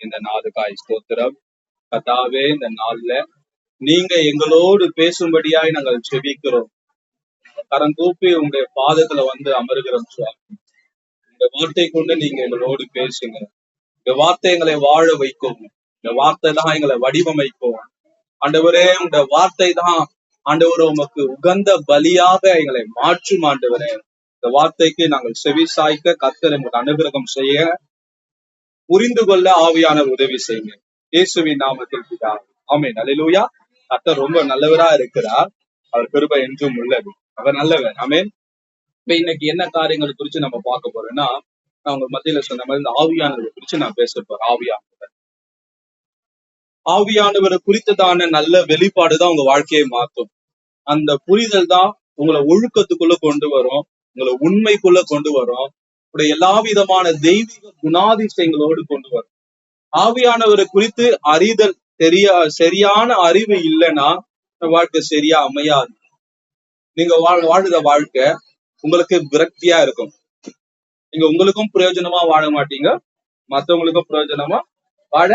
இந்த நாளுக்காய் ஸ்தோத்திரம். கர்த்தாவே, இந்த நாள்ல நீங்க எங்களோடு பேசும்படியாய் நாங்கள் செபிக்கிறோம். கரம் கூப்பி உங்களுடைய பாதத்துல வந்து அமருகிறோம் சுவாமி. இந்த வார்த்தை கொண்டு நீங்க எங்களோடு பேசுங்க. இந்த வார்த்தை எங்களை வாழ வைக்கும். இந்த வார்த்தை தான் எங்களை வடிவமைக்கும். ஆண்டவரே, உங்க வார்த்தை தான் ஆண்டவரே உமக்கு உகந்த பலியாக எங்களை மாற்றும். ஆண்டவரே, இந்த வார்த்தைக்கு நாங்கள் செவி சாய்க்க கர்த்தர் எங்களுக்கு அனுகிரகம் செய்ய, புரிந்து கொள்ள ஆவியானவர் உதவி செய்யுங்க. இயேசுவின் நாமத்தில் பிதாவே, ஆமென். அல்லேலூயா. கர்த்தர் ரொம்ப நல்லவரா இருக்கிறார். அவர் கிருபை என்றும் உள்ளது. அவர் நல்லவர். ஆமென். இப்ப இன்னைக்கு என்ன காரியங்களை குறிச்சு நம்ம பார்க்க போறோம்னா, நான் உங்க மத்தியில சொன்ன மாதிரி இந்த ஆவியானவரை குறிச்சு நான் பேச போறேன். ஆவியானவரை குறித்ததான நல்ல வெளிப்பாடுதான் உங்க வாழ்க்கையை மாற்றும். அந்த புரிதல் தான் உங்களை ஒழுக்கத்துக்குள்ள கொண்டு வரும், உங்களை உண்மைக்குள்ள கொண்டு வரும், உடைய எல்லா விதமான தெய்வீக குணாதிசயங்களோடு கொண்டு வரும். ஆவியானவரை குறித்து அறிதல் சரியான அறிவு இல்லைன்னா வாழ்க்கை சரியா அமையாது. நீங்க வாழுற வாழ்க்கை உங்களுக்கு விரக்தியா இருக்கும். நீங்க உங்களுக்கும் பிரயோஜனமா வாழ மாட்டீங்க, மற்றவங்களுக்கும் பிரயோஜனமா வாழ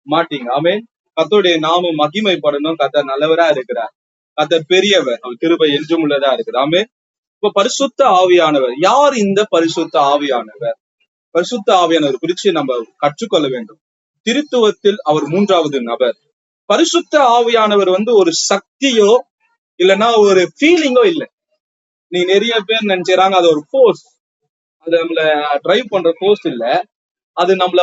மாட்டீங்க. ஆமென். கர்த்தருடைய நாமம் மகிமைப்படணும். கர்த்தர் நல்லவரா இருக்கிறார். கர்த்தர் பெரியவர். அவர் கிருபை என்றும் உள்ளதா இருக்குது. ஆமென். இப்ப பரிசுத்த ஆவியானவர் யார்? இந்த பரிசுத்த ஆவியானவர், பரிசுத்த ஆவியானவர் குறித்து நம்ம கற்றுக்கொள்ள வேண்டும். திருத்துவத்தில் அவர் 3வது நபர். பரிசுத்த ஆவியானவர் ஒரு சக்தியோ இல்லைன்னா ஒரு ஃபீலிங்கோ இல்லை. நீ நிறைய பேர் நினைச்சாங்க அது ஒரு போர்ஸ், அது நம்மள டிரைவ் பண்ற போர்ஸ் இல்ல. அது நம்மள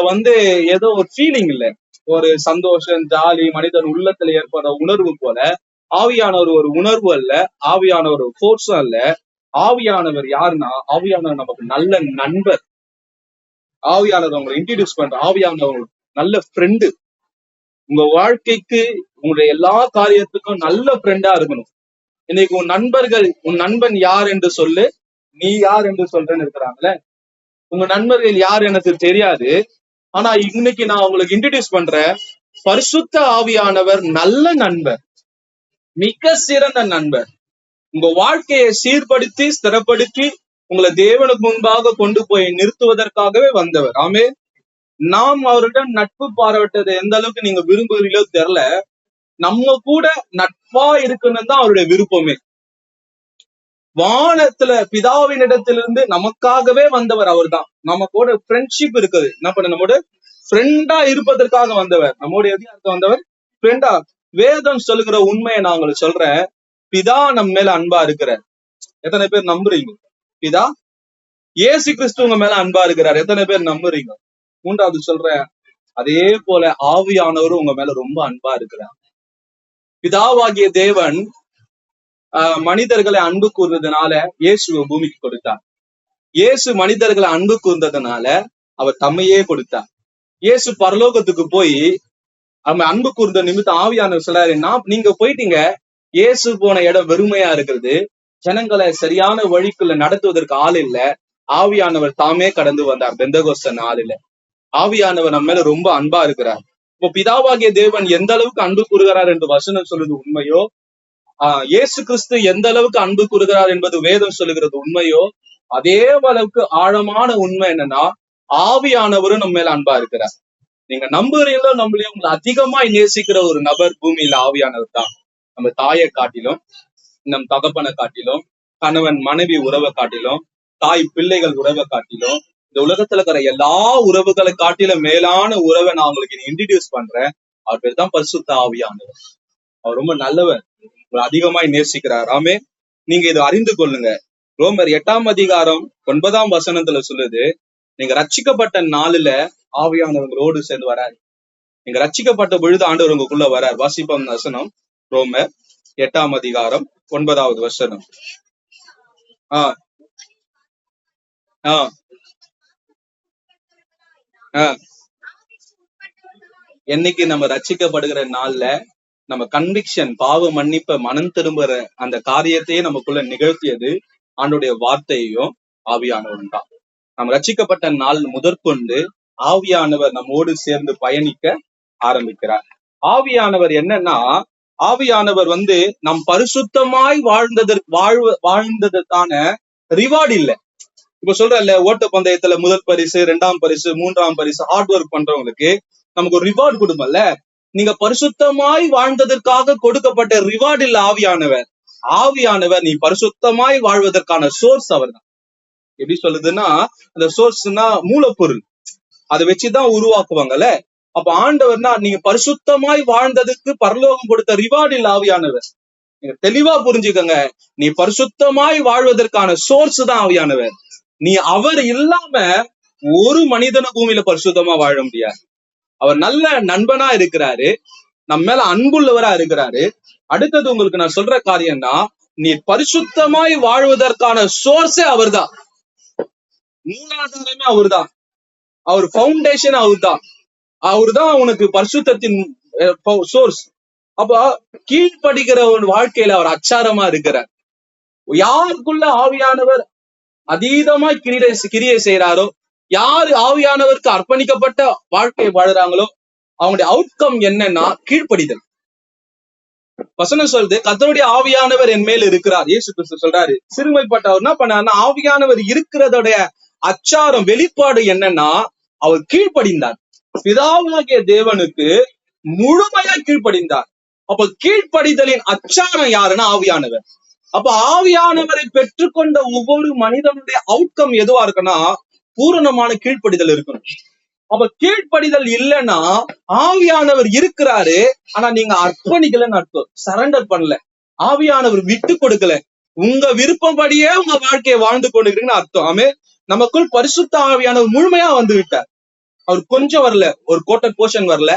ஏதோ ஒரு ஃபீலிங் இல்ல, ஒரு சந்தோஷம், ஜாலி, மனிதன் உள்ளத்துல ஏற்படுற உணர்வு போல ஆவியானவர் ஒரு உணர்வு அல்ல, ஆவியானவர் ஒரு போர்ஸும் அல்ல. ஆவியானவர் யாருன்னா, ஆவியானவர் நமக்கு நல்ல நண்பர். ஆவியானவர் உங்களை இன்ட்ரடியூஸ் பண்ற ஆவியானவர் நல்ல ஃப்ரெண்டு. உங்க வாழ்க்கைக்கு, உங்களுடைய எல்லா காரியத்துக்கும் நல்ல ஃப்ரெண்டா இருக்கணும். இன்னைக்கு உன் நண்பன் யார் என்று சொல்லு, நீ யார் என்று சொல்றேன்னு இருக்கிறாங்களே. உங்க நண்பர்கள் யார் எனக்கு தெரியாது, ஆனா இன்னைக்கு நான் உங்களுக்கு இன்ட்ரடியூஸ் பண்றேன். பரிசுத்த ஆவியானவர் நல்ல நண்பர், மிக சிறந்த நண்பர். உங்க வாழ்க்கையை சீர்படுத்தி ஸ்திரப்படுத்தி உங்களை தேவனுக்கு முன்பாக கொண்டு போய் நிறுத்துவதற்காகவே வந்தவர். ஆமே. நாம் அவரிடம் நட்பு பாராட்டது எந்த அளவுக்கு நீங்க விரும்புகிறீங்களோ தெரியல, நம்ம கூட நட்பா இருக்கணும் தான் அவருடைய விருப்பமே. வானத்துல பிதாவின் இடத்திலிருந்து நமக்காகவே வந்தவர் அவர் தான். நம்ம கூட ஃப்ரெண்ட்ஷிப் இருக்குது. என்ன பண்ண, நம்மோட ஃப்ரெண்டா இருப்பதற்காக வந்தவர். நம்மோட எதிர்த்து வந்தவர் ஃப்ரெண்டா. வேதம் சொல்லுகிற உண்மையை நான் உங்களுக்கு சொல்றேன். பிதா நம்ம மேல அன்பா இருக்கிறார். எத்தனை பேர் நம்புறீங்க? பிதா இயேசு கிறிஸ்து உங்க மேல அன்பா இருக்கிறார். எத்தனை பேர் நம்புறீங்க? 3வது சொல்றேன், அதே போல ஆவியானவரும் உங்க மேல ரொம்ப அன்பா இருக்கிறார். பிதாவாகிய தேவன் மனிதர்களை அன்பு கூர்ந்ததுனால இயேசுவை பூமிக்கு கொடுத்தார். இயேசு மனிதர்களை அன்பு கூர்ந்ததுனால அவர் தம்மையே கொடுத்தார். இயேசு பரலோகத்துக்கு போய் அவன் அன்பு கூர்ந்த நிமித்தம் ஆவியானவர் சொல்றாரு, நீங்க போயிட்டீங்க, இயேசு போன இடம் வெறுமையா இருக்கிறது, ஜனங்களை சரியான வழிக்குள்ள நடத்துவதற்கு ஆள் இல்ல. ஆவியானவர் தாமே கடந்து வந்தார் பெந்தகோஸ்தே நாளில. ஆவியானவர் நம்ம மேல ரொம்ப அன்பா இருக்கிறார். இப்போ பிதாவாகிய தேவன் எந்த அளவுக்கு அன்பு கூறுகிறார் என்று வசனம் சொல்லுது உண்மையோ, இயேசு கிறிஸ்து எந்த அளவுக்கு அன்பு கூறுகிறார் என்பது வேதம் சொல்லுகிறது உண்மையோ, அதே அளவுக்கு ஆழமான உண்மை என்னன்னா, ஆவியானவரும் நம்ம மேல அன்பா இருக்கிறார். நீங்க நம்புறீங்களோ நம்மளையும் உங்களை அதிகமாய் நேசிக்கிற ஒரு நபர் பூமியில ஆவியானவர் தான். நம்ம தாயை காட்டிலும், நம் தகப்பனை காட்டிலும், கணவன் மனைவி உறவை காட்டிலும், தாய் பிள்ளைகள் உறவை காட்டிலும், இந்த உலகத்துல இருக்கிற எல்லா உறவுகளை காட்டிலும் மேலான உறவை நான் உங்களுக்கு இன்ட்ரடியூஸ் பண்றேன். அவர் பேர் தான் பரிசுத்த ஆவியானவர். அவர் ரொம்ப நல்லவர், அதிகமாய் நேசிக்கிறார். ஆமே. நீங்க இதை அறிந்து கொள்ளுங்க. ரோமர் 8ஆம் அதிகாரம் 9ஆம் வசனத்துல சொல்லுது, நீங்க ரட்சிக்கப்பட்ட நாளில ஆவியானவங்களோடு சேர்ந்து வராரு. நீங்க ரட்சிக்கப்பட்ட பொழுது ஆண்டவர் உங்களுக்குள்ள வரார். வாசிப்போம் வசனம், ரோமர் 8ஆம் அதிகாரம் 9வது வசனம். என்னைக்கு நம்ம ரட்சிக்கப்படுகிற நாள்ல நம்ம கன்விக்ஷன், பாவ மன்னிப்ப, மனம் திரும்புற அந்த காரியத்தையே நமக்குள்ள நிகழ்த்தியது ஆண்டுடைய வார்த்தையையும் ஆவியானவரும் தான். நம்ம ரட்சிக்கப்பட்ட நாள் முதற்கொண்டு ஆவியானவர் நம்மோடு சேர்ந்து பயணிக்க ஆரம்பிக்கிறார். ஆவியானவர் என்னன்னா, ஆவியானவர் நம் பரிசுத்தமாய் வாழ்ந்ததற்கான ரிவார்டு இல்ல. இப்ப சொல்றல்ல, ஓட்ட பந்தயத்துல முதல் பரிசு, 2ஆம் பரிசு, 3ஆம் பரிசு, ஹார்ட் ஒர்க் பண்றவங்களுக்கு நமக்கு ஒரு ரிவார்டு கொடுப்பல்ல. நீங்க பரிசுத்தமாய் வாழ்ந்ததற்காக கொடுக்கப்பட்ட ரிவார்டு இல்ல ஆவியானவர். ஆவியானவர் நீ பரிசுத்தமாய் வாழ்வதற்கான சோர்ஸ் அவர் தான். எப்படி சொல்லுதுன்னா, அந்த சோர்ஸ்னா மூலப்பொருள், அதை வச்சுதான் உருவாக்குவாங்கல்ல. அப்ப ஆண்டவர்னா நீங்க பரிசுத்தமாய் வாழ்ந்ததுக்கு பரலோகம் கொடுத்த ரிவார்டு இல்ல ஆவியானவர். நீங்க தெளிவா புரிஞ்சுக்கங்க, நீ பரிசுத்தமாய் வாழ்வதற்கான சோர்ஸ் தான் ஆவியானவர். நீ அவர் இல்லாம ஒரு மனிதன பூமியில பரிசுத்தமா வாழ முடியாது. அவர் நல்ல நண்பனா இருக்கிறாரு, நம்ம மேல அன்புள்ளவரா இருக்கிறாரு. அடுத்தது உங்களுக்கு நான் சொல்ற காரியம்னா, நீ பரிசுத்தமாய் வாழ்வதற்கான சோர்ஸே அவர் தான், மூலாதாரமே அவர் தான், அவர் பவுண்டேஷன் அவர் தான், அவர் தான் உனக்கு பரிசுத்தத்தின் சோர்ஸ். அப்ப கீழ்படிக்கிற ஒரு வாழ்க்கையில அவர் அச்சாரமா இருக்கிறார். யாருக்குள்ள ஆவியானவர் அதீதமாய் கிரியை செய்யறாரோ, யாரு ஆவியானவருக்கு அர்ப்பணிக்கப்பட்ட வாழ்க்கை வாழுறாங்களோ, அவங்களுடைய அவுட்கம் என்னன்னா கீழ்ப்படிதல். வசனம் சொல்றது, கர்த்தருடைய ஆவியானவர் என் மேல் இருக்கிறார். இயேசு கிறிஸ்து சொல்றாரு, சிறுமைப்பட்டவர் என்ன பண்ணாருன்னா, ஆவியானவர் இருக்கிறதோடைய அச்சாரம் வெளிப்பாடு என்னன்னா அவர் கீழ்ப்படிந்தார். பிதாவாகிய தேவனுக்கு முழுமையா கீழ்ப்படிந்தார். அப்ப கீழ்ப்படிதலின் அச்சாரம் யாருன்னா ஆவியானவர். அப்ப ஆவியானவரை பெற்றுக்கொண்ட ஒவ்வொரு மனிதனுடைய அவுட்கம் எதுவா இருக்குன்னா பூரணமான கீழ்ப்படிதல் இருக்கணும். அப்ப கீழ்ப்படிதல் இல்லைன்னா ஆவியானவர் இருக்கிறாரு, ஆனா நீங்க அர்ப்பணிக்கலன்னு அர்த்தம், சரண்டர் பண்ணல, ஆவியானவர் விட்டு கொடுக்கல, உங்க விருப்பப்படியே உங்க வாழ்க்கையை வாழ்ந்து கொண்டிருக்கீங்கன்னு அர்த்தம். ஆமே, நமக்குள் பரிசுத்த ஆவியானவர் முழுமையா வந்து விட்டார். அவர் கொஞ்சம் வரல, ஒரு கோட்டர் போர்ஷன் வரல,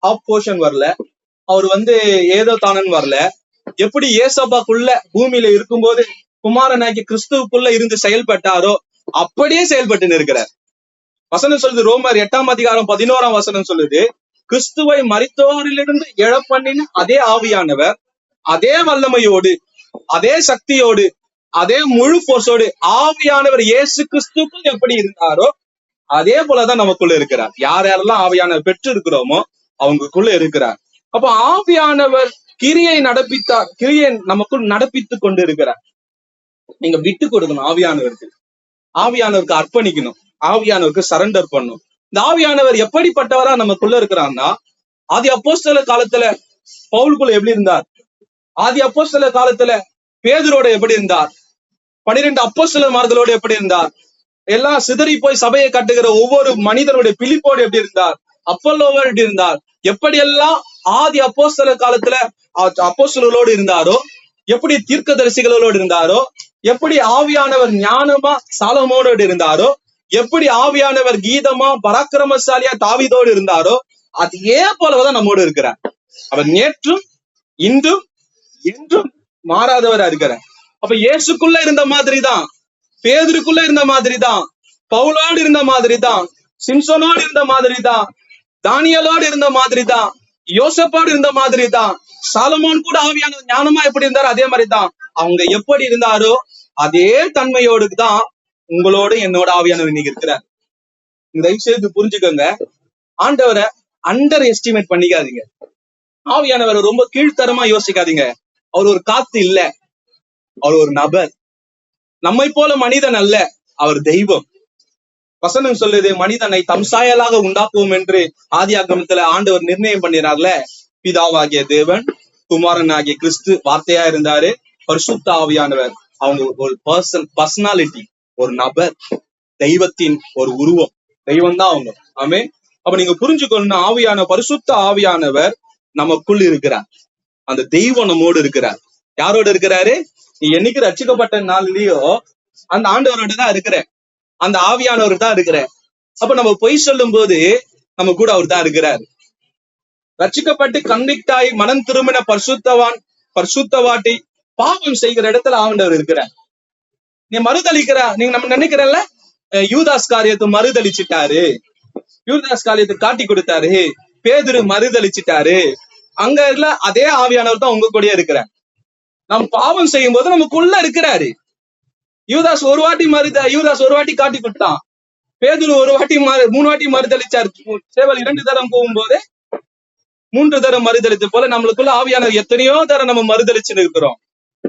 ஹாஃப் போர்ஷன் வரல, அவர் ஏதோ தானன் வரல. எப்படி ஏசப்பாக்குள்ள பூமியில இருக்கும்போது குமாரனாகி கிறிஸ்துவுக்குள்ள இருந்து செயல்பட்டாரோ அப்படியே செயல்பட்டு இருக்கிறார். வசனம் சொல்லுது, ரோமர் 8:11 சொல்லுது, கிறிஸ்துவை மரித்தோரிலிருந்து எழப்பண்ணின அதே ஆவியானவர் அதே வல்லமையோடு அதே சக்தியோடு அதே முழு போர்ஸோடு ஆவியானவர் இயேசு கிறிஸ்துக்குள் எப்படி இருந்தாரோ அதே போலதான் நமக்குள்ள இருக்கிறார். யார் யாரெல்லாம் ஆவியானவர் பெற்று இருக்கிறோமோ அவங்களுக்குள்ள இருக்கிறார். அப்ப ஆவியானவர் கிரியை நடப்பித்தார், கிரியை நமக்குள் நடப்பித்து கொண்டு இருக்கிறார். நீங்க விட்டு கொடுக்கணும் ஆவியானவருக்கு, ஆவியானவருக்கு அர்ப்பணிக்கணும், ஆவியானவருக்கு சரண்டர் பண்ணணும். இந்த ஆவியானவர் எப்படிப்பட்டவரா நமக்குள்ள இருக்கிறார்னா, ஆதி அப்போஸ்தல காலத்துல பவுலுக்குள்ள எப்படி இருந்தார், ஆதி அப்போஸ்தல காலத்துல பேதுரோட எப்படி இருந்தார், 12 அப்போஸ்தலமார்களோடு எப்படி இருந்தார், எல்லாம் சிதறி போய் சபையை கட்டுகிற ஒவ்வொரு மனிதனுடைய பிலிப்போடு எப்படி இருந்தார், அப்பல்லோவோடு எப்படி இருந்தார், எப்படியெல்லாம் ஆதி அப்போஸ்தல காலத்துல அப்போஸ்தலர்களோடு இருந்தாரோ, எப்படி தீர்க்கதரிசிகளோடு இருந்தாரோ, எப்படி ஆவியானவர் ஞானமா சாலமோனோடு இருந்தாரோ, எப்படி ஆவியானவர் கீதமா பராக்கிரமசாலியா தாவீதோடு இருந்தாரோ, அதே போலதான் நம்மோடு இருக்கிறார். அவர் நேற்றும் இன்றும் என்றும் மாறாதவரா இருக்கிறார். அப்ப இயேசுக்குள்ள இருந்த மாதிரி தான், பேதுருக்குள்ள இருந்த மாதிரி தான், பவுலோடு இருந்த மாதிரி தான், சிம்சனோடு இருந்த மாதிரி தான், தானியலோடு இருந்த மாதிரி தான், யோசப்போடு இருந்த மாதிரி தான், சாலமோன் கூட ஆவியான ஞானமா எப்படி இருந்தாரோ அதே மாதிரிதான். அவங்க எப்படி இருந்தாரோ அதே தன்மையோடு தான் உங்களோட என்னோட ஆவியானவர் இன்னைக்கு இருக்கிறார். தயவு செய்து புரிஞ்சுக்கோங்க, ஆண்டவரை அண்டர் எஸ்டிமேட் பண்ணிக்காதீங்க, ஆவியானவரை ரொம்ப கீழ்த்தரமா யோசிக்காதீங்க. அவர் ஒரு காத்து இல்ல, அவர் ஒரு நபர், நம்மை போல மனிதன் அல்ல, அவர் தெய்வம். வசனம் சொல்லுது, மனிதனை தம் சாயலாக உண்டாக்குவோம் என்று ஆதி ஆகமத்துல ஆண்டவர் நிர்ணயம் பண்ணினார்ல. பிதாவாகிய தேவன், குமாரன் ஆகிய கிறிஸ்து வார்த்தையா இருந்தாரு, பரிசுத்த ஆவியானவர் அவங்க ஒரு பர்சனாலிட்டி, ஒரு நபர், தெய்வத்தின் ஒரு உருவம், தெய்வம் தான் அவங்க. ஆமே. அப்ப நீங்க புரிஞ்சுக்கணும், ஆவியான பரிசுத்த ஆவியானவர் நமக்குள் இருக்கிறார், அந்த தெய்வம் நம்மோடு இருக்கிறார். யாரோட இருக்கிறாரு? நீ என்னைக்கு ரட்சிக்கப்பட்ட நாள்லயோ அந்த ஆண்டவரோட தான் இருக்கிற, அந்த ஆவியானவர் தான் இருக்கிற. அப்ப நம்ம பொய் சொல்லும் போது நம்ம கூட அவர் தான் இருக்கிறார். ரட்சிக்கப்பட்டு கன்விக்ட் ஆகி மனம் திரும்பின பரிசுத்தவாட்டி பாவம் செய்கிற இடத்துல ஆண்டவர் இருக்கிறார். நீ மறுதளிக்கிற, நீங்க நம்ம நினைக்கிறல்ல, யூதாஸ் காரியத்தை மறுதளிச்சுட்டாரு, யூதாஸ் காரியத்தை காட்டி கொடுத்தாரு, பேதுரு மறுதளிச்சுட்டாரு, அங்க இல்ல, அதே ஆவியானவர் தான் உங்க கூட இருக்கிறார். நம்ம பாவம் செய்யும் போது நமக்குள்ள இருக்கிறாரு. யூதாஸ் ஒரு வாட்டி காட்டி கொடுத்தான், பேதுரு 3 வாட்டி மறுதளிச்சாரு. சேவல் 2 தரம் போகும்போது 3 தரம் மறுதளித்து போல நம்மளுக்குள்ள ஆவியானவர் எத்தனையோ தரம் நம்ம மறுதளிச்சு இருக்கிறோம்.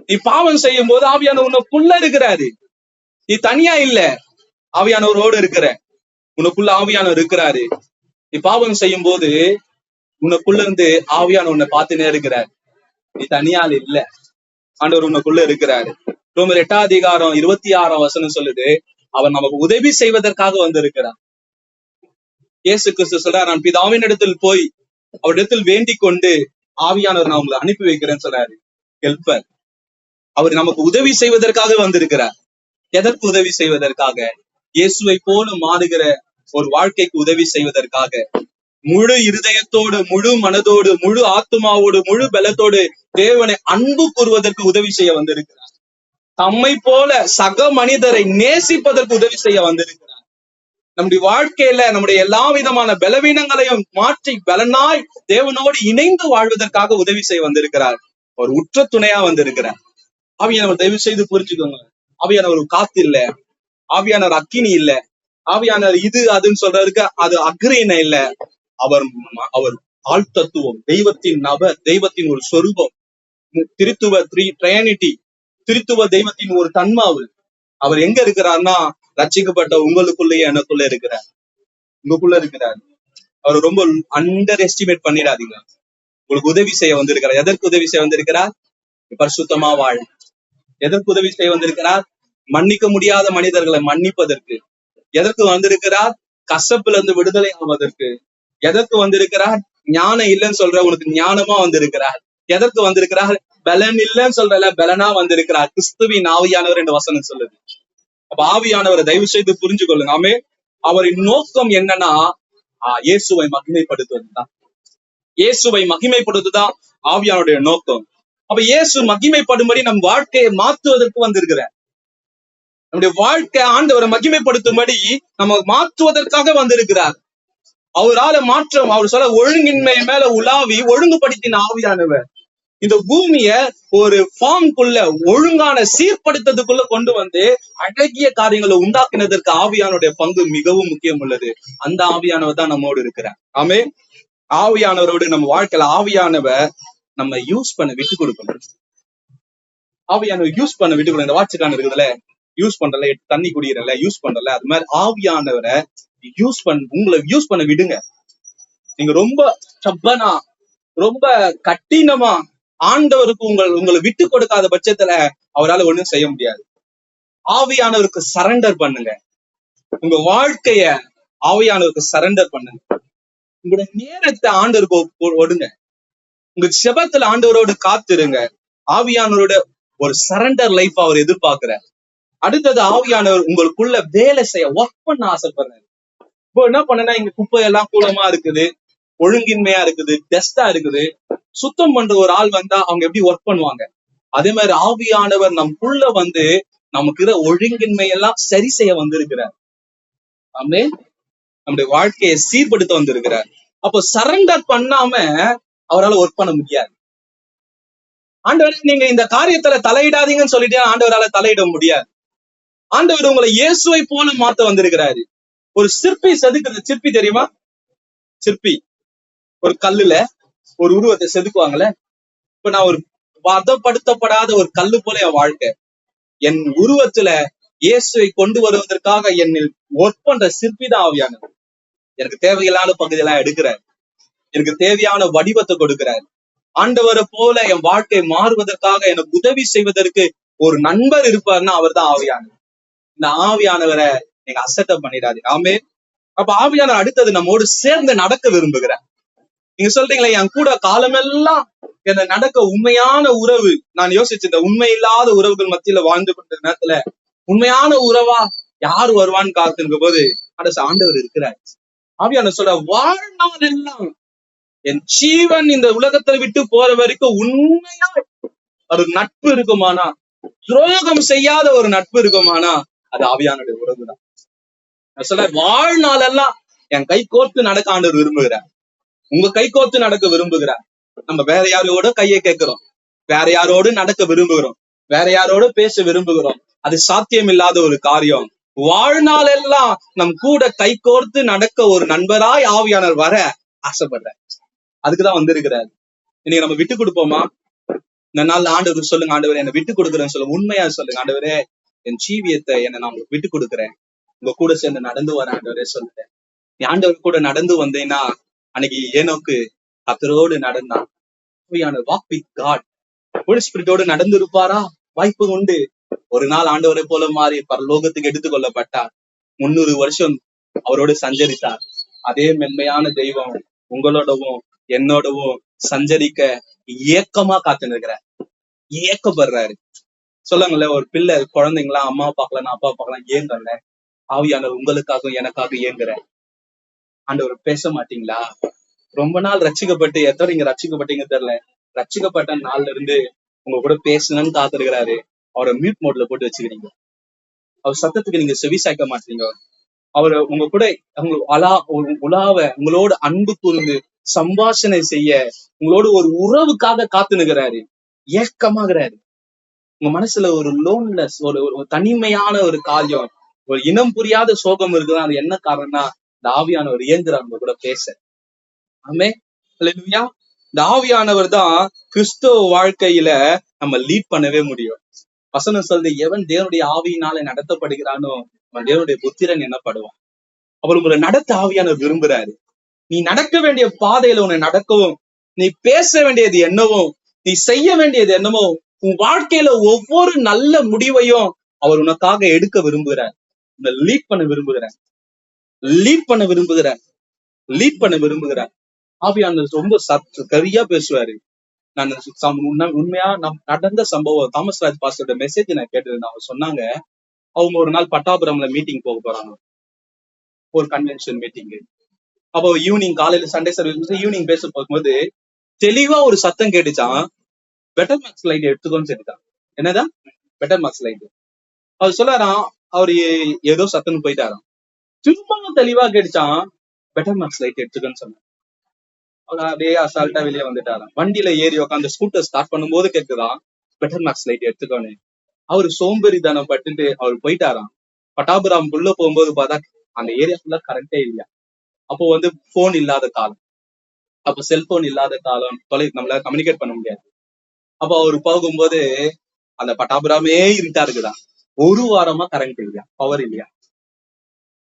நீ பாவம் செய்யும் போது ஆவியானவர் உனக்குள்ள இருக்கிறாரு, நீ தனியா இல்ல, ஆவியானவரோடு இருக்கிற, உனக்குள்ள ஆவியானவர் இருக்கிறாரு. நீ பாவம் செய்யும் போது உனக்குள்ள இருந்து ஆவியான உன்னை பார்த்துனே இருக்கிறார். நீ தனியால் இல்ல, ஆண்டவர் உனக்குள்ள இருக்கிறாரு. ரோமர் 8:26 சொல்லுது, அவர் நமக்கு உதவி செய்வதற்காக வந்திருக்கிறார். இயேசு கிறிஸ்து சொல்றார், நான் பிதாவின் இடத்தில் போய் அவரிடத்தில் வேண்டிக் கொண்டு ஆவியானவர் நான் உங்களை அனுப்பி வைக்கிறேன்னு சொல்றாரு. ஹெல்பர். அவர் நமக்கு உதவி செய்வதற்காக வந்திருக்கிறார். எதற்கு உதவி செய்வதற்காக? இயேசுவை போல மாறுகிற ஒரு வாழ்க்கைக்கு உதவி செய்வதற்காக. முழு இருதயத்தோடு, முழு மனதோடு, முழு ஆத்மாவோடு, முழு பலத்தோடு தேவனை அன்பு கூறுவதற்கு உதவி செய்ய வந்திருக்கிறார். தம்மை போல சக மனிதரை நேசிப்பதற்கு உதவி செய்ய வந்திருக்கிறார். நம்முடைய வாழ்க்கையில நம்முடைய எல்லா விதமான பலவீனங்களையும் மாற்றி பலனாய் தேவனோடு இணைந்து வாழ்வதற்காக உதவி செய்ய வந்திருக்கிறார். ஒரு உற்ற துணையா வந்திருக்கிறார். ஆவியானவர் தயவு செய்து புரிஞ்சுக்கோங்க. ஆவியானவர் காத்து இல்ல, ஆவியானவர் அக்கினி இல்ல, ஆவியானவர் இது அதுன்னு சொல்றதுக்கு அது அக்ரீன இல்ல. அவர் ஆள் தத்துவம், தெய்வத்தின் நபர், தெய்வத்தின் ஒரு சொரூபம், திருத்துவ ட்ரைனிட்டி, திருத்துவ தெய்வத்தின் ஒரு தன்மாவு. அவர் எங்க இருக்கிறார்னா ரட்சிக்கப்பட்ட உங்களுக்குள்ளேயே எனக்குள்ள இருக்கிறார், உங்களுக்குள்ள இருக்கிறார். அவர் ரொம்ப அண்டர் எஸ்டிமேட் பண்ணிடாதீங்க. உங்களுக்கு உதவி செய்ய வந்திருக்கிறார். எதற்கு உதவி செய்ய வந்திருக்கிறார்? பரிசுத்தமா வாழ. எதற்கு உதவி செய்ய வந்திருக்கிறார்? மன்னிக்க முடியாத மனிதர்களை மன்னிப்பதற்கு. எதற்கு வந்திருக்கிறார்? கசப்புல இருந்து விடுதலை ஆவதற்கு. எதற்கு வந்திருக்கிறார்? ஞானம் இல்லைன்னு சொல்ற உனக்கு ஞானமா வந்திருக்கிறார். எதற்கு வந்திருக்கிறார்? பலன் இல்லைன்னு சொல்றல பலனா வந்திருக்கிறார். கிறிஸ்துவின் ஆவியானவர் என்ற வசனம் சொல்லுது. அப்ப ஆவியானவரை தயவு செய்து புரிஞ்சு கொள்ளுங்க. ஆமே. அவரின் நோக்கம் என்னன்னா இயேசுவை மகிமைப்படுத்துவதுதான். இயேசுவை மகிமைப்படுத்துதான் ஆவியானுடைய நோக்கம். அப்ப இயேசு மகிமைப்படும்படி நம் வாழ்க்கையை மாற்றுவதற்கு வந்திருக்கிறார். நம்முடைய வாழ்க்கை ஆண்டவரை மகிமைப்படுத்தும்படி நம்ம மாற்றுவதற்காக வந்திருக்கிறார். அவரால மாற்றம், அவர் சொல்ல ஒழுங்கின்மை மேல உலாவி ஒழுங்குபடுத்தின ஆவியானவர் இந்த பூமிய ஒரு ஃபார்ம்குள்ள ஒழுங்கான சீர்படுத்ததுக்குள்ள கொண்டு வந்து அழகிய காரியங்களை உண்டாக்குனதற்கு ஆவியானுடைய பங்கு மிகவும் முக்கியம் உள்ளது. அந்த ஆவியானவர் தான் நம்மோடு இருக்கிறார். ஆமே. ஆவியானவரோடு நம்ம வாழ்க்கையில ஆவியானவர் நம்ம யூஸ் பண்ண விட்டு கொடுக்கணும். ஆவியானவர் யூஸ் பண்ண விட்டு கொடுக்கணும். இந்த வாட்சுக்கான இருக்குதுல, யூஸ் பண்றல, தண்ணி குடிக்கிறல, யூஸ் பண்றல, அது மாதிரி ஆவியானவரை உங்களை யூஸ் பண்ண விடுங்க. நீங்க ரொம்ப சப்பனா, ரொம்ப கட்டினமா ஆண்டவருக்கு உங்களை விட்டு கொடுக்காத பட்சத்துல அவரால் ஒண்ணும் செய்ய முடியாது. ஆவியானவருக்கு சரண்டர் பண்ணுங்க. உங்க வாழ்க்கைய ஆவியானவருக்கு சரண்டர் பண்ணுங்க. உங்களோட நேரத்தை ஆண்டவருக்கு ஒடுங்க. உங்க செபத்துல ஆண்டவரோடு காத்துருங்க. ஆவியானவரோட ஒரு சரண்டர் லைஃப் அவர் எதிர்பார்க்கிறார். அடுத்தது ஆவியானவர் உங்களுக்குள்ள வேலை செய்ய, ஒர்க் பண்ண ஆசைப்படுறாரு. இப்போ என்ன பண்ணனா, இங்க குப்பையெல்லாம் கூலமா இருக்குது, ஒழுங்கின்மையா இருக்குது, டெஸ்டா இருக்குது. சுத்தம் பண்ற ஒரு ஆள் வந்தா அவங்க எப்படி ஒர்க் பண்ணுவாங்க? அதே மாதிரி ஆவியானவர் நமக்குள்ள வந்து நமக்கு இருக்கிற ஒழுங்கின்மையெல்லாம் சரி செய்ய வந்திருக்கிறார். ஆமே. நம்முடைய வாழ்க்கையை சீர்படுத்த வந்திருக்கிறார். அப்போ சரண்டர் பண்ணாம அவரால் ஒர்க் பண்ண முடியாது. ஆண்டவர் நீங்க இந்த காரியத்துல தலையிடாதீங்கன்னு சொல்லிட்டு ஆண்டவரால தலையிட முடியாது. ஆண்டவர் உங்களை இயேசுவை போல மாத்த வந்திருக்கிறாரு. ஒரு சிற்பி செதுக்குறது, சிற்பி தெரியுமா? சிற்பி ஒரு கல்லுல ஒரு உருவத்தை செதுக்குவாங்கல்ல. இப்ப நான் ஒரு பதப்படுத்தப்படாத ஒரு கல்லு போல என் வாழ்க்கை, என் உருவத்துல இயேசுவை கொண்டு வருவதற்காக என்னில் ஒர்க் பண்ற சிற்பி தான் ஆவியானவர். எனக்கு தேவையில்லாத பகுதியெல்லாம் எடுக்கிறார். எனக்கு தேவையான வடிவத்தை கொடுக்கிறார். ஆண்டவரை போல என் வாழ்க்கை மாறுவதற்காக எனக்கு உதவி செய்வதற்கு ஒரு நண்பர் இருப்பாருன்னா அவர் தான் ஆவியானவர். இந்த ஆவியானவரை நீங்க அசட்டப் பண்ணிடாதீங்க. ஆமே. அப்ப ஆவியானவர் அடுத்தது நம்மோடு சேர்ந்து நடக்க விரும்புகிறார். நீங்க சொல்றீங்களா, என் கூட காலமெல்லாம் என்ன நடக்க உண்மையான உறவு. நான் யோசிச்சிருந்தேன், உண்மை இல்லாத உறவுகள் மத்தியில வாழ்ந்து கொண்ட நேரத்துல உண்மையான உறவா யாரு வருவான்னு காத்திருக்கும் போது ஆண்டவர் இருக்கிறார். ஆவியானவர் சொல்ற, வாழ்நாள் எல்லாம் என் ஜீவன் இந்த உலகத்தை விட்டு போற வரைக்கும் உண்மையா ஒரு நட்பு இருக்குமானா, துரோகம் செய்யாத ஒரு நட்பு இருக்குமானா அது ஆவியானுடைய உறவு தான். நான் சொல்ல, வாழ்நாளெல்லாம் என் கை கோர்த்து நடக்க ஆண்டவர் விரும்புகிறார். உங்க கை கோர்த்து நடக்க விரும்புகிறார். நம்ம வேற யாரோட கையை கேட்கிறோம், வேற யாரோடு நடக்க விரும்புகிறோம், வேற யாரோட பேச விரும்புகிறோம். அது சாத்தியம் இல்லாத ஒரு காரியம். வாழ்நாள் எல்லாம் நம் கூட கை கோர்த்து நடக்க ஒரு நண்பராய் ஆவியானவர் வர ஆசைப்படுற. அதுக்குதான் வந்திருக்கிறாரு. இன்னைக்கு நம்ம விட்டு கொடுப்போமா? இந்த நாள் ஆண்டவர் சொல்லுங்க, ஆண்டவர் என்னை விட்டு கொடுக்குறேன்னு சொல்லுங்க. உண்மையா சொல்லுங்க, ஆண்டவரே என் ஜீவியத்தை என்னை நான் உங்களுக்கு விட்டு கொடுக்குறேன், உங்க கூட சேர்ந்து நடந்து வர ஆண்டவரே சொல்லுங்க. நீ ஆண்டவர் கூட நடந்து வந்தேன்னா, அன்னைக்கு ஏனோக்கு கர்த்தரோடு நடந்தான். வாக் வித் காட், ஹோலி ஸ்பிரிட்டோடு நடந்து இருப்பாரா? வாய்ப்பு உண்டு. ஒரு நாள் ஆண்டவரை போல மாறி பரலோகத்துக்கு எடுத்துக் கொள்ளப்பட்டார். 300 வருஷம் அவரோடு சஞ்சரித்தார். அதே மென்மையான தெய்வம் உங்களோடவும் என்னோடவும் சஞ்சரிக்க ஏக்கமா காத்து நிற்கிறார், ஏக்கப்படுறாரு. சொல்லுங்களேன், ஒரு பிள்ளை குழந்தைங்களா அம்மா பார்க்கலாம் அப்பா பார்க்கலாம் ஏங்கல்ல, ஆவியானவர் உங்களுக்காக எனக்காக ஏங்குற. ஆண்டவர் பேச மாட்டீங்களா? ரொம்ப நாள் ரட்சிக்கப்பட்டு எத்தனை நீங்க ரட்சிக்கப்பட்டீங்க தெரியல, ரட்சிக்கப்பட்ட நாள்ல இருந்து உங்க கூட பேசணும்னு காத்திருக்கிறாரு. அவரை மியூட் மோட்ல போட்டு வச்சுக்கிறீங்க. அவர் சத்தத்துக்கு நீங்க செவி சாய்க்க மாட்டீங்க. அவர் உங்க கூட உலாவ உங்களோட அன்பு கூர்ந்து சம்பாஷணை செய்ய, உங்களோட ஒரு உறவுக்காக காத்து நிற்கிறாரு, ஏக்கமாகிறாரு. உங்க மனசுல ஒரு லோன்லெஸ், ஒரு தனிமையான ஒரு காரியம், ஒரு இனம் புரியாத சோகம் இருக்குதான். அது என்ன காரணம்னா, இந்த ஆவியானவர் இயங்குறார் உங்க கூட பேச. ஆமே, அல்லேலூயா. இந்த ஆவியானவர் தான் கிறிஸ்தவ வாழ்க்கையில நம்ம லீட் பண்ணவே முடியும். வசனம் சொல்றது, எவன் தேவனுடைய ஆவியினால நடத்தப்படுகிறானோ அவன் தேவனுடைய புத்திரன் என்னப்படுவான். அவர் உங்களை நடத்த ஆவியானவர் விரும்புறாரு. நீ நடக்க வேண்டிய பாதையில உன்னை நடக்கவும், நீ பேச வேண்டியது என்னவோ, நீ செய்ய வேண்டியது என்னவோ, உன் வாழ்க்கையில ஒவ்வொரு நல்ல முடிவையும் அவர் உனக்காக எடுக்க விரும்புகிறார். உன்னை லீட் பண்ண விரும்புகிறார், லீட் பண்ண விரும்புகிறார், லீட் பண்ண விரும்புகிறார். ஆவியானவர் ரொம்ப கரியா பேசுவாரு. நான் உண்மையா நடந்த சம்பவம், தாமஸ் ராஜ் பாஸ்டரோட மெசேஜ் நான் கேட்டிருந்தேன். அவங்க சொன்னாங்க, அவங்க ஒரு நாள் பட்டாபுரம்ல மீட்டிங் போக போறாங்க, ஒரு கன்வென்ஷன் மீட்டிங். அப்போ ஈவினிங், காலையில சண்டே சர்வீஸ் ஈவினிங் பேச போகும்போது தெளிவா ஒரு சத்தம் கேட்டுச்சான், பெட்டர் மார்க்ஸ் லைட் எடுத்துக்கோன்னு சொல்லிட்டான். என்னதான் பெட்டர் மார்க்ஸ் லைட்? அவர் சொல்லாராம், அவரு ஏதோ சத்தம்னு போயிட்டாராம். திரும்ப தெளிவா கேட்டுச்சான், பெட்டர் மார்க்ஸ் லைட் எடுத்துக்கோன்னு சொன்னான். அவர் அப்படியே அசால்ட்டா வெளியே வந்துட்டாராம். வண்டியில ஏறி உட்காந்து ஸ்கூட்டர் ஸ்டார்ட் பண்ணும்போது கேட்குதான், பெட்டர் மார்க்ஸ் லைட் எடுத்துக்கோன்னு. அவரு சோம்பேறித்தனம் பட்டுட்டு அவர் போயிட்டாராம். பட்டாபுரம் உள்ள போகும்போது பார்த்தா அந்த ஏரியா ஃபுல்லா கரண்டே இல்லையா. அப்போ போன் இல்லாத காலம், அப்போ செல்போன் இல்லாத காலம், நம்மளால கம்யூனிகேட் பண்ண முடியாது. அப்போ அவரு போகும்போது அந்த பட்டாபுரமே இருட்டா இருக்குதான். ஒரு வாரமா கரண்ட் இல்லையா, பவர் இல்லையா.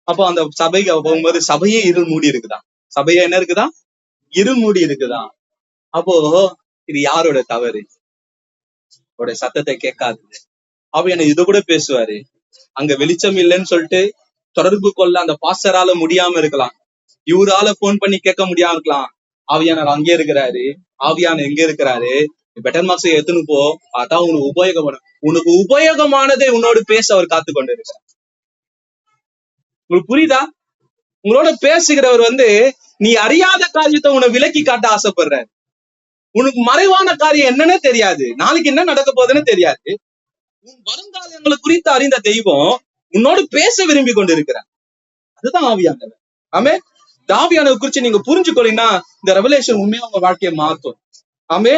அப்போ அந்த சபைக்கு போகும்போது சபையே இருள் மூடி இருக்குதான். சபையே என்ன இருக்குதான், இருள் மூடி இருக்குதான். அப்போ இது யாரோட தவறு? அவருடைய சத்தத்தை கேட்காது. அவ என்ன இது கூட பேசுவாரு. அங்க வெளிச்சம் இல்லைன்னு சொல்லிட்டு தொடர்பு கொள்ள அந்த பாஸ்டரால முடியாம இருக்கலாம், இவரால போன் பண்ணி கேட்க முடியாம இருக்கலாம். ஆவியானவர் அங்கே இருக்கிறாரு. ஆவியான எங்க இருக்கிறாரு? பெட்டர் மார்க்ஸ் எடுத்துன்னு போ, அதான் உனக்கு உபயோகப்படும். உனக்கு உபயோகமானதை உன்னோடு பேச அவர் காத்து கொண்டு இருக்கிறார். உங்களுக்கு புரியுதா? உங்களோட பேசுகிறவர் நீ அறியாத காரியத்தை உன்னை விலக்கி காட்ட ஆசைப்படுறாரு. உனக்கு மறைவான காரியம் என்னன்னே தெரியாது, நாளைக்கு என்ன நடக்க போகுதுன்னு தெரியாது. உன் வருங்காலங்களை குறித்து அறிந்த தெய்வம் உன்னோடு பேச விரும்பி கொண்டு இருக்கிறார். அதுதான் ஆவியானவர். ஆமே, ஆவியானவர் குறிச்சு நீங்க புரிஞ்சுக்கொள்ளீங்கன்னா இந்த ரெவலேஷன் உண்மையா உங்க வாழ்க்கையை மாற்றும். ஆமே,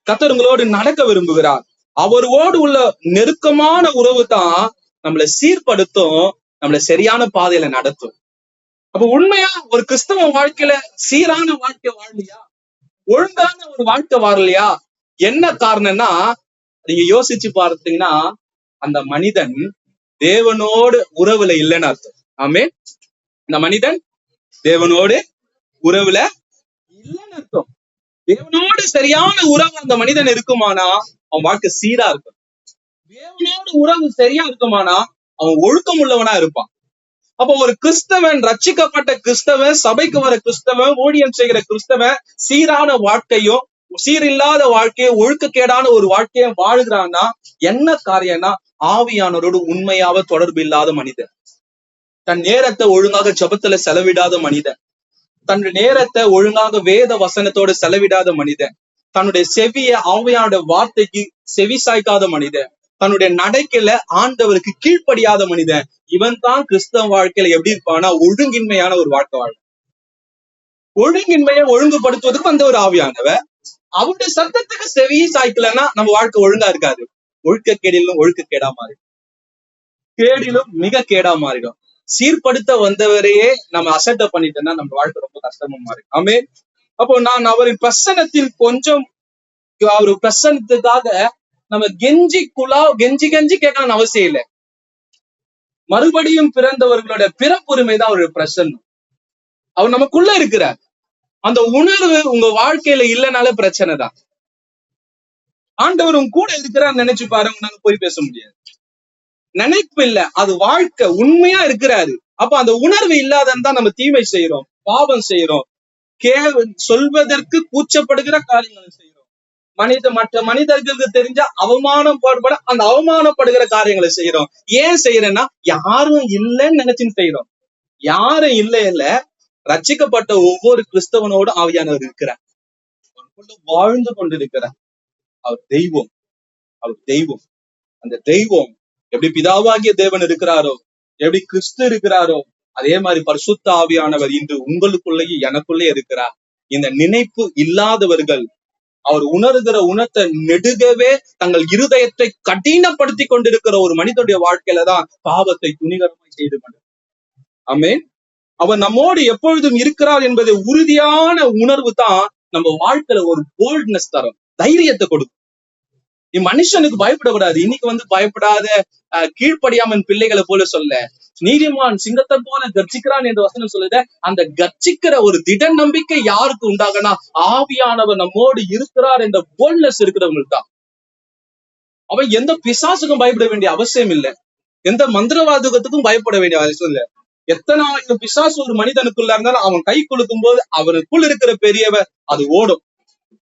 கர்த்தர் உங்களோடு நடக்க விரும்புகிறார். அவரோடு உள்ள நெருக்கமான உறவு தான் நம்மளை சீர்படுத்தும், நம்மளை சரியான பாதையில நடத்தும். அப்ப உண்மையா ஒரு கிறிஸ்தவ வாழ்க்கையில சீரான வாழ்க்கை வாழலையா, ஒழுங்கான ஒரு வாழ்க்கை வாழலையா? என்ன காரணம்னா, நீங்க யோசிச்சு பார்த்தீங்கன்னா அந்த மனிதன் தேவனோடு உறவுல இல்லைன்னு அர்த்தம். ஆமே, இந்த மனிதன் தேவனோடு உறவுல இல்லைன்னு அர்த்தம். தேவனோடு சரியான உறவு அந்த மனிதன் இருக்குமானா அவன் வாழ்க்கை சீரா இருக்கும். தேவனோடு உறவு சரியா இருக்குமானா அவன் ஒழுக்கம் உள்ளவனா இருப்பான். அப்போ ஒரு கிறிஸ்தவன், ரட்சிக்கப்பட்ட கிறிஸ்தவன், சபைக்கு வர கிறிஸ்தவன், ஊழியம் செய்கிற கிறிஸ்தவன் சீரான வாழ்க்கையும் சீரில்லாத வாழ்க்கையும் ஒழுக்கக்கேடான ஒரு வாழ்க்கையை வாழ்கிறான்னா என்ன காரியம்னா, ஆவியானவரோடு உண்மையாக தொடர்பு இல்லாத மனிதன், தன் நேரத்தை ஒழுங்காக ஜெபத்துல செலவிடாத மனிதன், தன்னுடைய நேரத்தை ஒழுங்காக வேத வசனத்தோடு செலவிடாத மனிதன், தன்னுடைய செவிய ஆவியானோட வார்த்தைக்கு செவி சாய்க்காத மனிதன், தன்னுடைய நடக்கையில ஆண்டவருக்கு கீழ்ப்படியாத மனிதன், இவன் தான் கிறிஸ்தவ வாழ்க்கையில எப்படி இருப்பானா ஒழுங்கின்மையான ஒரு வாழ்க்கை வாழ். ஒழுங்கின்மையை ஒழுங்குபடுத்துவதற்கு ஒரு ஆவியானவர், அவருடைய சத்தத்துக்கு செவி சாய்க்கலன்னா நம்ம வாழ்க்கை ஒழுங்கா இருக்காது. ஒழுக்கக்கேடிலும் ஒழுக்கக்கேடா மாறிடும், கேடிலும் மிக கேடா மாறிடும். சீர்படுத்த வந்தவரையே நம்ம அசட்டை பண்ணிட்டோம்னா நம்ம வாழ்க்கை ரொம்ப கஷ்டமா மாறிடும். ஆமே, அப்போ நான் அவரின் பிரசனத்தில் கொஞ்சம், அவரு பிரசனத்துக்காக நம்ம கெஞ்சி கெஞ்சி கேட்கணும்னு அவசியம் இல்லை. மறுபடியும் பிறந்தவர்களோட பிறப்புரிமை தான் அவருடைய பிரசன்னம். அவர் நமக்குள்ள இருக்கிறார். அந்த உணர்வு உங்க வாழ்க்கையில இல்லைனாலே பிரச்சனை தான். ஆண்டவர் உங்க கூட இருக்கிறார் நினைச்சு பாருங்க, நாங்க போய் பேச முடியாது. நினைப்பு இல்ல, அது வாழ்க்கை. உண்மையா இருக்கிறாரு. அப்ப அந்த உணர்வு இல்லாதன்னு தான் நம்ம தீமை செய்யறோம், பாவம் செய்யறோம், சொல்வதற்கு கூச்சப்படுகிற காரியங்களை செய்யறோம். மற்ற மனிதர்களுக்கு தெரிஞ்சா அவமானப்பட அந்த அவமானப்படுகிற காரியங்களை செய்யறோம். ஏன் செய்யறேன்னா யாரும் இல்லைன்னு நினைச்சுன்னு செய்யறோம். யாரும் இல்ல ரட்சிக்கப்பட்ட ஒவ்வொரு கிறிஸ்தவனோடு ஆவியானவர் இருக்கிறார், வாழ்ந்து கொண்டிருக்கிறார். அவர் தெய்வம், அவர் தெய்வம். அந்த தெய்வம் எப்படி பிதாவாகிய தேவன் இருக்கிறாரோ, எப்படி கிறிஸ்து இருக்கிறாரோ, அதே மாதிரி பரிசுத்த ஆவியானவர் இன்று உங்களுக்குள்ளேயே எனக்குள்ளே இருக்கிறார். இந்த நினைப்பு இல்லாதவர்கள் அவர் உணர்கிற உணர்த்தை நெடுகவே தங்கள் இருதயத்தை கடினப்படுத்தி கொண்டிருக்கிற ஒரு மனிதனுடைய வாழ்க்கையில தான் பாவத்தை துணிகரமாய் செய்து கொண்டு. ஆமென். அவர் நம்மோடு எப்பொழுதும் இருக்கிறார் என்பதை உறுதியான உணர்வு தான் நம்ம வாழ்க்கையில ஒரு போல்ட்னஸ் தரும், தைரியத்தை கொடுக்கும். மனுஷனுக்கு பயப்படக்கூடாது. இன்னைக்கு பயப்படாத கீழ்ப்படியாமன் பிள்ளைகளை போல சொல்ல, நீதிமான் சிங்கத்தை போல கர்ஜிக்கிறான் என்று வசனம் சொல்லுத. அந்த கர்ஜிக்கிற ஒரு திட நம்பிக்கை யாருக்கு உண்டாகனா, ஆவியானவர் நம்மோடு இருக்கிறார் என்ற போல்ட்னஸ் இருக்கிறவங்களுக்கு தான். அவன் எந்த பிசாசுக்கும் பயப்பட வேண்டிய அவசியம் இல்லை, எந்த மந்திரவாதத்துக்கும் பயப்பட வேண்டிய அவசியம் இல்லை. எத்தனை ஆயிரம் பிசாசு ஒரு மனிதனுக்குள்ள இருந்தாலும் அவன் கை கொடுக்கும் போது அவனுக்குள் இருக்கிற பெரியவர் அது ஓடும்,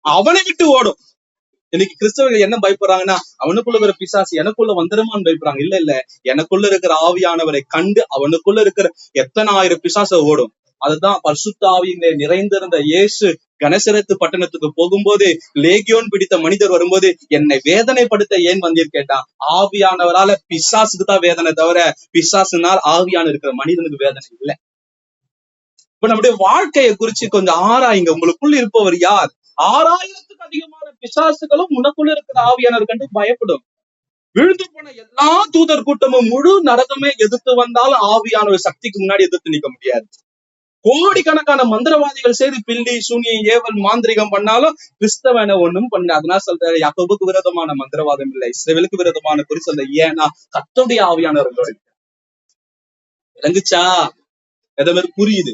அவனை விட்டு ஓடும். இன்னைக்கு கிறிஸ்தவர்கள் என்ன பயப்படுறாங்கன்னா, அவனுக்குள்ள இருக்கிற பிசாசு எனக்குள்ள வந்துருமான்னு பயப்படுறாங்க. இல்ல, எனக்குள்ள இருக்கிற ஆவியானவரை கண்டு அவனுக்குள்ள இருக்கிற எத்தனை ஆயிரம் பிசாச ஓடும். அதுதான் பரிசுத்த ஆவியிலே நிறைந்திருந்த இயேசு கனசரத்து பட்டணத்துக்கு போகும்போது லேகியோன் பிடித்த மனிதர் வரும்போது, என்னை வேதனைப்படுத்த ஏன் வந்தீர் கேட்டான். ஆவியானவரால பிசாசுக்கு தான் வேதனை தவிர பிசாசுனால் ஆவியான இருக்கிற மனிதனுக்கு வேதனை இல்லை. இப்ப நம்முடைய வாழ்க்கையை குறிச்சு கொஞ்சம் ஆராயுங்க. உங்களுக்குள்ள இருப்பவர் யார்? 6000த்துக்கு அதிகமான பிசாசுகளும் உனக்குள்ள இருக்கிற ஆவியானவர் கண்டு பயப்படும். விழுந்து போன எல்லா தூதர் கூட்டமும் முழு நரகமே எதிர்த்து வந்தாலும் ஆவியானவர் சக்திக்கு முன்னாடி எதிர்த்து நிற்க முடியாது. கோடிக்கணக்கான மந்திரவாதிகள் செய்து பில்லி சூனியம் ஏவல் மாந்திரிகம் பண்ணாலும் கிறிஸ்தவனை ஒண்ணும் பண்ண. அதனால சொல்ற யாக்கோபுக்கு விரோதமான மந்திரவாதம் இல்லை, இஸ்ரவேலுக்கு விரோதமான குறி சொல்ல. ஏன்னா கர்த்தருடைய ஆவியானவர்களோட விளங்குச்சா? எதை புரியுது?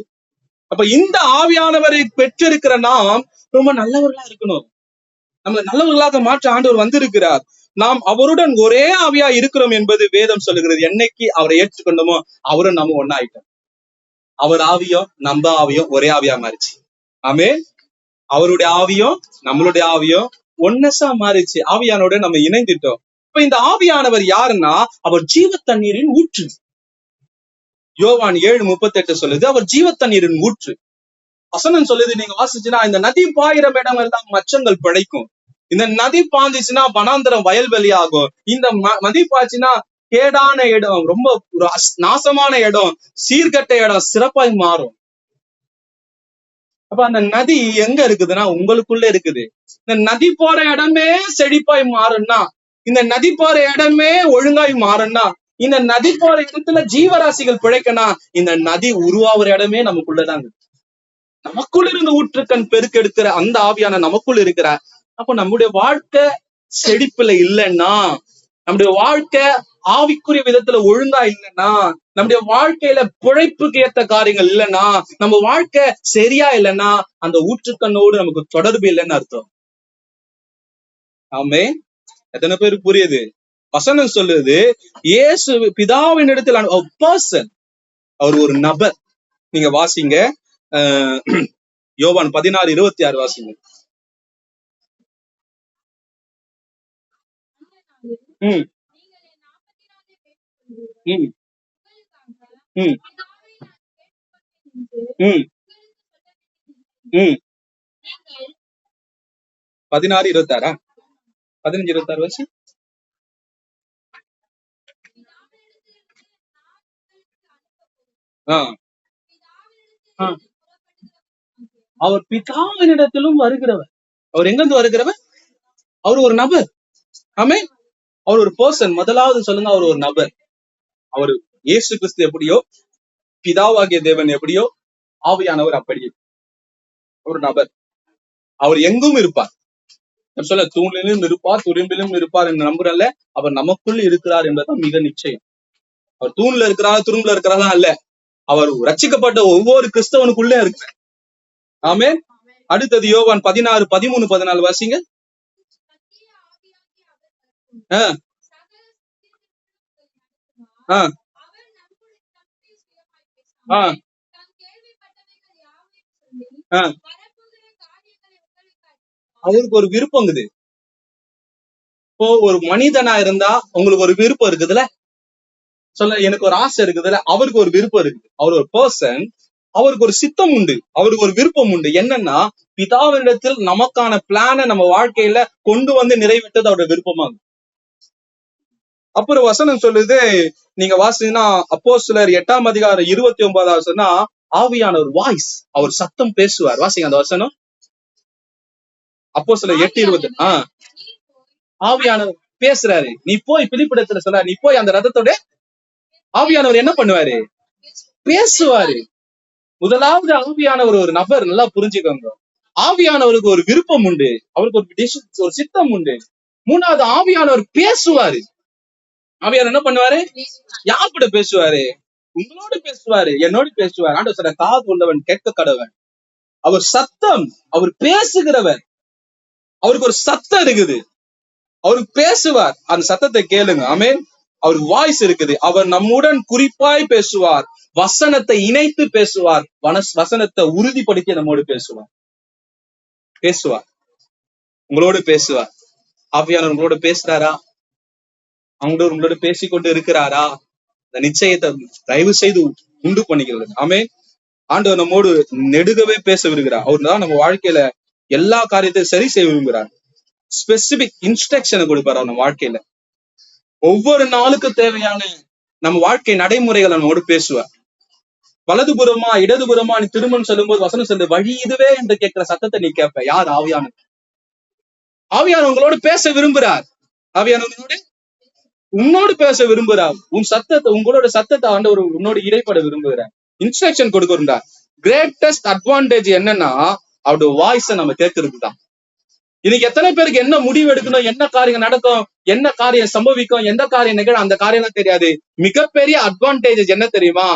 அப்ப இந்த ஆவியானவரை பெற்றிருக்கிற நாம் ரொம்ப நல்லவர்களா இருக்கணும். நம்ம நல்லவர்களாக மாற்ற ஆண்டவர் வந்திருக்கிறார். நாம் அவருடன் ஒரே ஆவியா இருக்கிறோம் என்பது வேதம் சொல்லுகிறது. என்னைக்கு அவரை ஏற்றுக்கொண்டோமோ அவரும் நம்ம ஒன்னாயிட்டோம். அவர் ஆவியும் நம்ம ஆவியும் ஒரே ஆவியா மாறிச்சு. ஆமென். அவருடைய ஆவியும் நம்மளுடைய ஆவியும் ஒன்னஸா மாறிச்சு. ஆவியானோட நம்ம இணைந்துட்டோம். இப்ப இந்த ஆவியானவர் யாருன்னா, அவர் ஜீவ தண்ணீரின் ஊற்று. யோவான் 7:38 சொல்லுது, அவர் ஜீவ தண்ணீரின் ஊற்று. வசனம் சொல்லுது, நீங்க வாசிச்சுன்னா, இந்த நதி பாயிர இடம் எல்லாம் மச்சங்கள் பிழைக்கும். இந்த நதி பாஞ்சிச்சுன்னா வனாந்தரம் வயல்வெளி ஆகும். இந்த நதி பாய்ச்சுன்னா கேடான இடம், ரொம்ப ஒரு நாசமான இடம், சீர்கட்ட இடம் சிறப்பாய் மாறும். அப்ப அந்த நதி எங்க இருக்குதுன்னா உங்களுக்குள்ள இருக்குது. இந்த நதி போற இடமே செழிப்பாய் மாறும்னா, இந்த நதி போற இடமே ஒழுங்காய் மாறும்னா, இந்த நதி போற இடத்துல ஜீவராசிகள் பிழைக்கனா, இந்த நதி உருவாகிற இடமே நமக்குள்ளதான் இருக்கு. நமக்குள்ள இருந்து ஊற்றுக்கண் பெருக்கெடுக்கிற அந்த ஆவியான நமக்குள்ள இருக்கிற. அப்ப நம்முடைய வாழ்க்கை செழிப்புல இல்லைன்னா, நம்முடைய வாழ்க்கை ஆவிக்குரிய விதத்துல ஒழுங்கா இல்லைன்னா, நம்முடைய வாழ்க்கையில பிழைப்புக்கு ஏற்ற காரியங்கள் இல்லைன்னா, நம்ம வாழ்க்கை சரியா இல்லைன்னா, அந்த ஊற்றுக்கண்ணோடு நமக்கு தொடர்பு இல்லைன்னு அர்த்தம். ஆமே. எத்தனை பேருக்கு புரியுது? வசனம் சொல்லுது, இயேசு பிதாவின் இடத்துல பர்சன், அவர் ஒரு நபர். நீங்க வாசிங்க, யோவான் 16:26 வாசிங்க. ம் 16:26 15:26 வருஷம். அவர் பிதாவினிடத்திலும் வருகிறவர். அவர் எங்கிருந்து வருகிறவர்? அவர் ஒரு நபர். ஆமே. அவர் ஒரு பர்சன். முதலாவது சொல்லுங்க, அவர் ஒரு நபர். அவர் இயேசு கிறிஸ்து எப்படியோ, பிதாவாகிய தேவன் எப்படியோ, ஆவியானவர் அப்படியே ஒரு நபர். அவர் எங்கும் இருப்பார். சொல்ல தூணிலும் இருப்பார், துரும்பிலும் இருப்பார் என்று நம்புறல்ல, அவர் நமக்குள் இருக்கிறார் என்பதுதான் மிக நிச்சயம். அவர் தூண்ல இருக்கிறாரா துரும்புல இருக்கிறாரா அல்ல, அவர் ரட்சிக்கப்பட்ட ஒவ்வொரு கிறிஸ்தவனுக்குள்ள இருக்கு. ஆமென். அடுத்தது யோவான் 16, 13, 14 வாசிங்க. ஆஹ் ஆஹ் ஆஹ் ஆஹ் அவருக்கு ஒரு விருப்பங்குது. இப்போ ஒரு மனிதனா இருந்தா உங்களுக்கு ஒரு விருப்பம் இருக்குதுல்ல, சொல்ல எனக்கு ஒரு ஆசை இருக்குதுல்ல, அவருக்கு ஒரு விருப்பம் இருக்குது. அவர் ஒரு பர்சன், அவருக்கு ஒரு சித்தம் உண்டு, அவருக்கு ஒரு விருப்பம் உண்டு. என்னன்னா பிதாவினிடத்தில் நமக்கான பிளான நம்ம வாழ்க்கையில கொண்டு வந்து நிறைவேற்றது அவருடைய விருப்பமா. அப்புறம் வசனம் சொல்லுது, நீங்க வாசிங்கன்னா அப்போஸ்தலர் 8ஆம் அதிகாரம் 29வது சொன்னா, ஆவியானவர் வாய்ஸ், அவர் சத்தம் பேசுவார். வாசிங்க அந்த வசனம். அப்போஸ்தலர் 8:20. ஆவியானவர் பேசுறாரு. நீ போய் பிலிப்பிடத்துல சொல்ல, நீ போய் அந்த ரதத்தோட ஆவியானவர் என்ன பண்ணுவாரு? பேசுவாரு. முதலாவது ஆவியானவர் ஒரு நபர், நல்லா புரிஞ்சுக்கோங்க. ஆவியானவருக்கு ஒரு விருப்பம் உண்டு, அவருக்கு ஒரு சித்தம் உண்டு. மூணாவது ஆவியானவர் பேசுவாரு. ஆவியானவர் என்ன பண்ணுவாரு? யார் கூட பேசுவாரு? உங்களோடு பேசுவாரு, என்னோடு பேசுவார். ஆண்டவர் சொல்ற, காது உள்ளவன் கேட்க கடவன். அவர் சத்தம், அவர் பேசுகிறவர், அவருக்கு ஒரு சத்தம் இருக்குது, அவருக்கு பேசுவார். அந்த சத்தத்தை கேளுங்க. ஆமென். அவருக்கு வாய்ஸ் இருக்குது. அவர் நம்முடன் குறிப்பாய் பேசுவார், வசனத்தை இணைத்து பேசுவார், வசனத்தை உறுதிப்படுத்தி நம்மோடு பேசுவார். பேசுவார், உங்களோடு பேசுவார். ஆவியானவர் உங்களோட பேசுறாரா? உங்களோட பேசிக்கொண்டு இருக்கிறாரா? இந்த நிச்சயத்தை தயவு செய்து உண்டு பண்ணிக்கிறது. ஆமென். ஆண்டவர் நம்மோடு நெடுகவே பேச விரும்புகிறார். அவர் தான் நம்ம வாழ்க்கையில எல்லா காரியத்தையும் சரி செய்ய விரும்புகிறார். ஸ்பெசிபிக் இன்ஸ்ட்ரக்ஷனை கொடுப்பார் நம்ம வாழ்க்கையில. ஒவ்வொரு நாளுக்கு தேவையான நம்ம வாழ்க்கை நடைமுறைகளை நம்மோடு பேசுவார். வலதுபுறமா இடதுபுறமா நீ திருமணம் சொல்லும் போது வசனம் சொல்லு, வழி இதுவே என்று கேட்கிற சத்தத்தை நீ கேட்ப. யார்? ஆவியானவர். ஆவியானவர் உங்களோடு பேச விரும்புகிறார். ஆவியானவரோடு உன்னோடு பேச விரும்புகிறார். உன் சத்தத்தை, உங்களோட சத்தத்தை ஆண்டவர் உன்னோடு இடைப்பட விரும்புகிறார். இன்ஸ்ட்ரக்ஷன் கொடுக்கிறார். கிரேட்டஸ்ட் அட்வான்டேஜ் என்னன்னா அவருடைய வாய்ஸை நம்ம கேட்கறது தான். இன்னைக்கு எத்தனை பேருக்கு என்ன முடிவு எடுக்கணும், என்ன காரியம் நடக்கும், என்ன காரியம் சம்பவிக்கும், எந்த காரியம் நிகழும், அந்த காரியம் தெரியாது. மிகப்பெரிய அட்வான்டேஜ் என்ன தெரியுமா?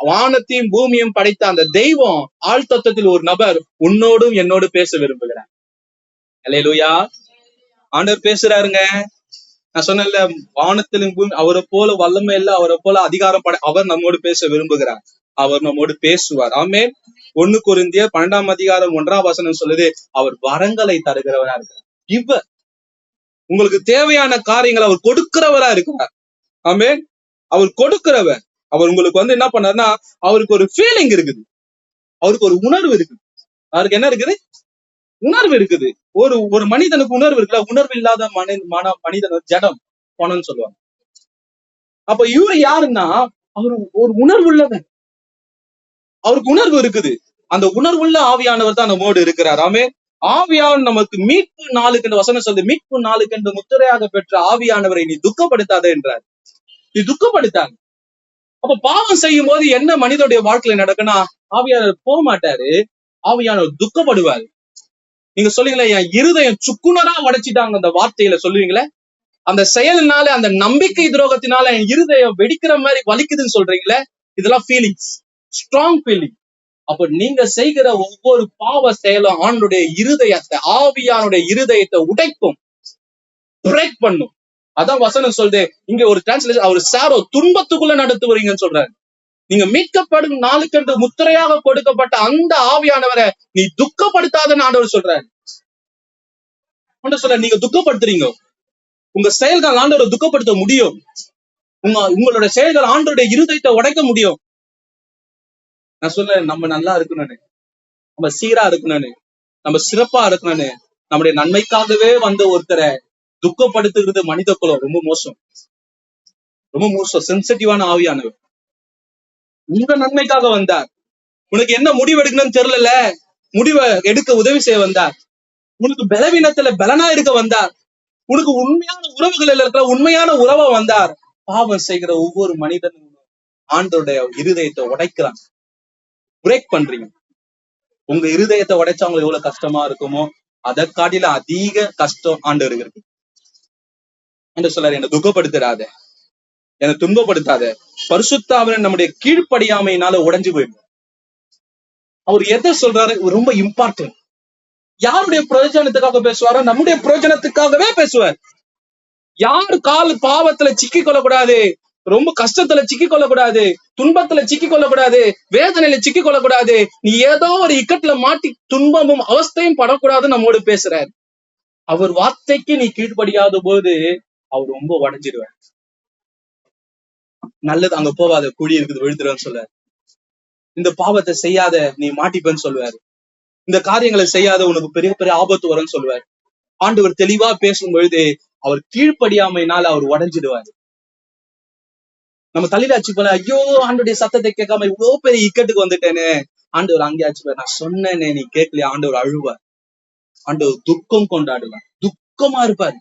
வானத்தையும் பூமியும் படைத்த அந்த தெய்வம் ஆள் தத்துவத்தில் ஒரு நபர் உன்னோடும் என்னோடு பேச விரும்புகிறார். அல்லேலூயா. ஆண்டவர் பேசுறாருங்க. நான் சொன்னேன்ல, வானத்திலும் பூமி அவரை போல வல்லமை இல்ல, அவரை போல அதிகாரம் அவர் நம்மோடு பேச விரும்புகிறார். அவர் நம்மோடு பேசுவார். ஆமென். 1 கொரிந்தியர் 12ஆம் அதிகாரம் 1ஆம் வசனம் சொல்லுது, அவர் வரங்களை தருகிறவரா இருக்கிறார். இவர் உங்களுக்கு தேவையான காரியங்களை அவர் கொடுக்கிறவரா இருக்கிறார். ஆமென். அவர் கொடுக்கிறவர். அவர் உங்களுக்கு என்ன பண்ணாருன்னா, அவருக்கு ஒரு ஃபீலிங் இருக்குது, அவருக்கு ஒரு உணர்வு இருக்குது. அவருக்கு என்ன இருக்குது? உணர்வு இருக்குது. ஒரு மனிதனுக்கு உணர்வு இருக்குல்ல, உணர்வு இல்லாத மனிதன் ஜடம் பணம்னு சொல்லுவாங்க. அப்ப இவரு யாருன்னா, அவரு ஒரு உணர்வு உள்ளவன், அவருக்கு உணர்வு இருக்குது. அந்த உணர்வுள்ள ஆவியானவர் தான் நம்மோடு இருக்கிறார். ஆமென். ஆவியானவர் நமக்கு மீட்பு நாளுக்கு வசனம் சொல்லுது, மீட்பு நாளுக்கு என்று முத்திரையாக பெற்ற ஆவியானவரை நீ துக்கப்படுத்தாத என்றார். நீ துக்கப்படுத்தாங்க. அப்ப பாவம் செய்யும் போது என்ன மனிதனுடைய வாழ்க்கையில நடக்குன்னா, ஆவியானவர் போக மாட்டாரு, ஆவியானவர் துக்கப்படுவாரு. நீங்க சொல்லுங்களே, என் இருதயம் சுக்குனரா உடைச்சிட்டாங்க, அந்த வார்த்தையில சொல்லுவீங்களே, அந்த செயலினால, அந்த நம்பிக்கை துரோகத்தினால என் இருதயம் வெடிக்கிற மாதிரி வலிக்குதுன்னு சொல்றீங்களே, இதெல்லாம் ஃபீலிங்ஸ், ஸ்ட்ராங் ஃபீலிங். அப்ப நீங்க செய்கிற ஒவ்வொரு பாவ செயலும் ஆண்டுடைய இருதயத்தை, ஆவியானுடைய இருதயத்தை உடைக்கும், பிரேக் பண்ணும். அதான் வசனம் சொல்றது. இங்க ஒரு டிரான்ஸ்லேஷன், அவர் சாரோ துன்பத்துக்குள்ள நடத்துவீங்கன்னு சொல்றாரு. நீங்க மீட்கப்படும் நாளுக்கென்று முத்திரையாக கொடுக்கப்பட்ட அந்த ஆவியானவரை நீ துக்கப்படுத்தாதன்னு ஆண்டவர் சொல்றாரு. சொல்ற, நீங்க துக்கப்படுத்துறீங்க, உங்க செயல்கள் ஆண்டவரை துக்கப்படுத்த முடியும். உங்களோட செயல்கள் ஆண்டவருடைய இருதயத்தை உடைக்க முடியும். நான் சொல்ல, நம்ம நல்லா இருக்கணும்னு, நம்ம சீரா இருக்கணும்னு, நம்ம சிறப்பா இருக்கணும்னு, நம்முடைய நன்மைக்காகவே வந்த ஒருத்தரை துக்கப்படுத்துகிறது மனித குலம் ரொம்ப மோசம், ரொம்ப மோசம். சென்சிட்டிவான ஆவியானவர் உங்க நன்மைக்காக வந்தார். உனக்கு என்ன முடிவு எடுக்கணும்னு தெரியல, முடிவை எடுக்க உதவி செய்ய வந்தார். உனக்கு பலவீனத்துல பலனா இருக்க வந்தார். உனக்கு உண்மையான உறவுகள் இருக்கிற உண்மையான உறவை வந்தார். பாவம் செய்கிற ஒவ்வொரு மனிதனும் ஆண்டோடைய இருதயத்தை உடைக்கிறாங்க, பிரேக் பண்றீங்க. உங்க இருதயத்தை உடைச்சா அவங்களுக்கு எவ்வளவு கஷ்டமா இருக்குமோ, அதை காட்டில அதிக கஷ்டம் ஆண்டவருக்கு இருக்கு. என்று சொல்றாரு, என்னை துக்கப்படுத்தாத, என்னை துன்பப்படுத்தாத, பரிசுத்தாவின் நம்முடைய கீழ்ப்படியாமையினால உடைஞ்சு போயிடும். அவர் எதை சொல்றாரு ரொம்ப இம்பார்ட்டன்ட். யாருடைய பிரயோஜனத்துக்காக பேசுவாரோ நம்முடைய பிரயோஜனத்துக்காகவே பேசுவார். யாரு பாவத்துல சிக்கி கொள்ளக்கூடாது, ரொம்ப கஷ்டத்துல சிக்கி கொள்ளக்கூடாது, துன்பத்துல சிக்கி கொள்ளக்கூடாது, வேதனையில சிக்கி கொள்ளக்கூடாது, நீ ஏதோ ஒரு இக்கட்டுல மாட்டி துன்பமும் அவஸ்தையும் படக்கூடாதுன்னு நம்மோடு பேசுறாரு. அவர் வார்த்தைக்கு நீ கீழ்ப்படியாத போது அவர் ரொம்ப உடைஞ்சிடுவார். நல்லது அங்க போவாத, குழி இருக்குது விழுந்துருன்னு சொல்லுவாரு. இந்த பாவத்தை செய்யாத நீ மாட்டிப்பேன்னு சொல்லுவாரு. இந்த காரியங்களை செய்யாத உனக்கு பெரிய பெரிய ஆபத்து வரும்னு சொல்லுவார். ஆண்டவர் தெளிவா பேசும் பொழுது அவர் கீழ்ப்படியாமையினால அவர் உடைஞ்சிடுவாரு. நம்ம தலையில ஆச்சு போல, ஐயோ ஆண்டோடைய சத்தத்தை கேட்காம இவ்வளவு பெரிய இக்கட்டுக்கு வந்துட்டேனே. ஆண்டவர் அங்கே ஆச்சு போல, நான் சொன்னேனே நீ கேட்கலையா. ஆண்டவர் அழுவார், ஆண்டவர் துக்கம் கொண்டாடுவார், துக்கமா இருப்பாரு.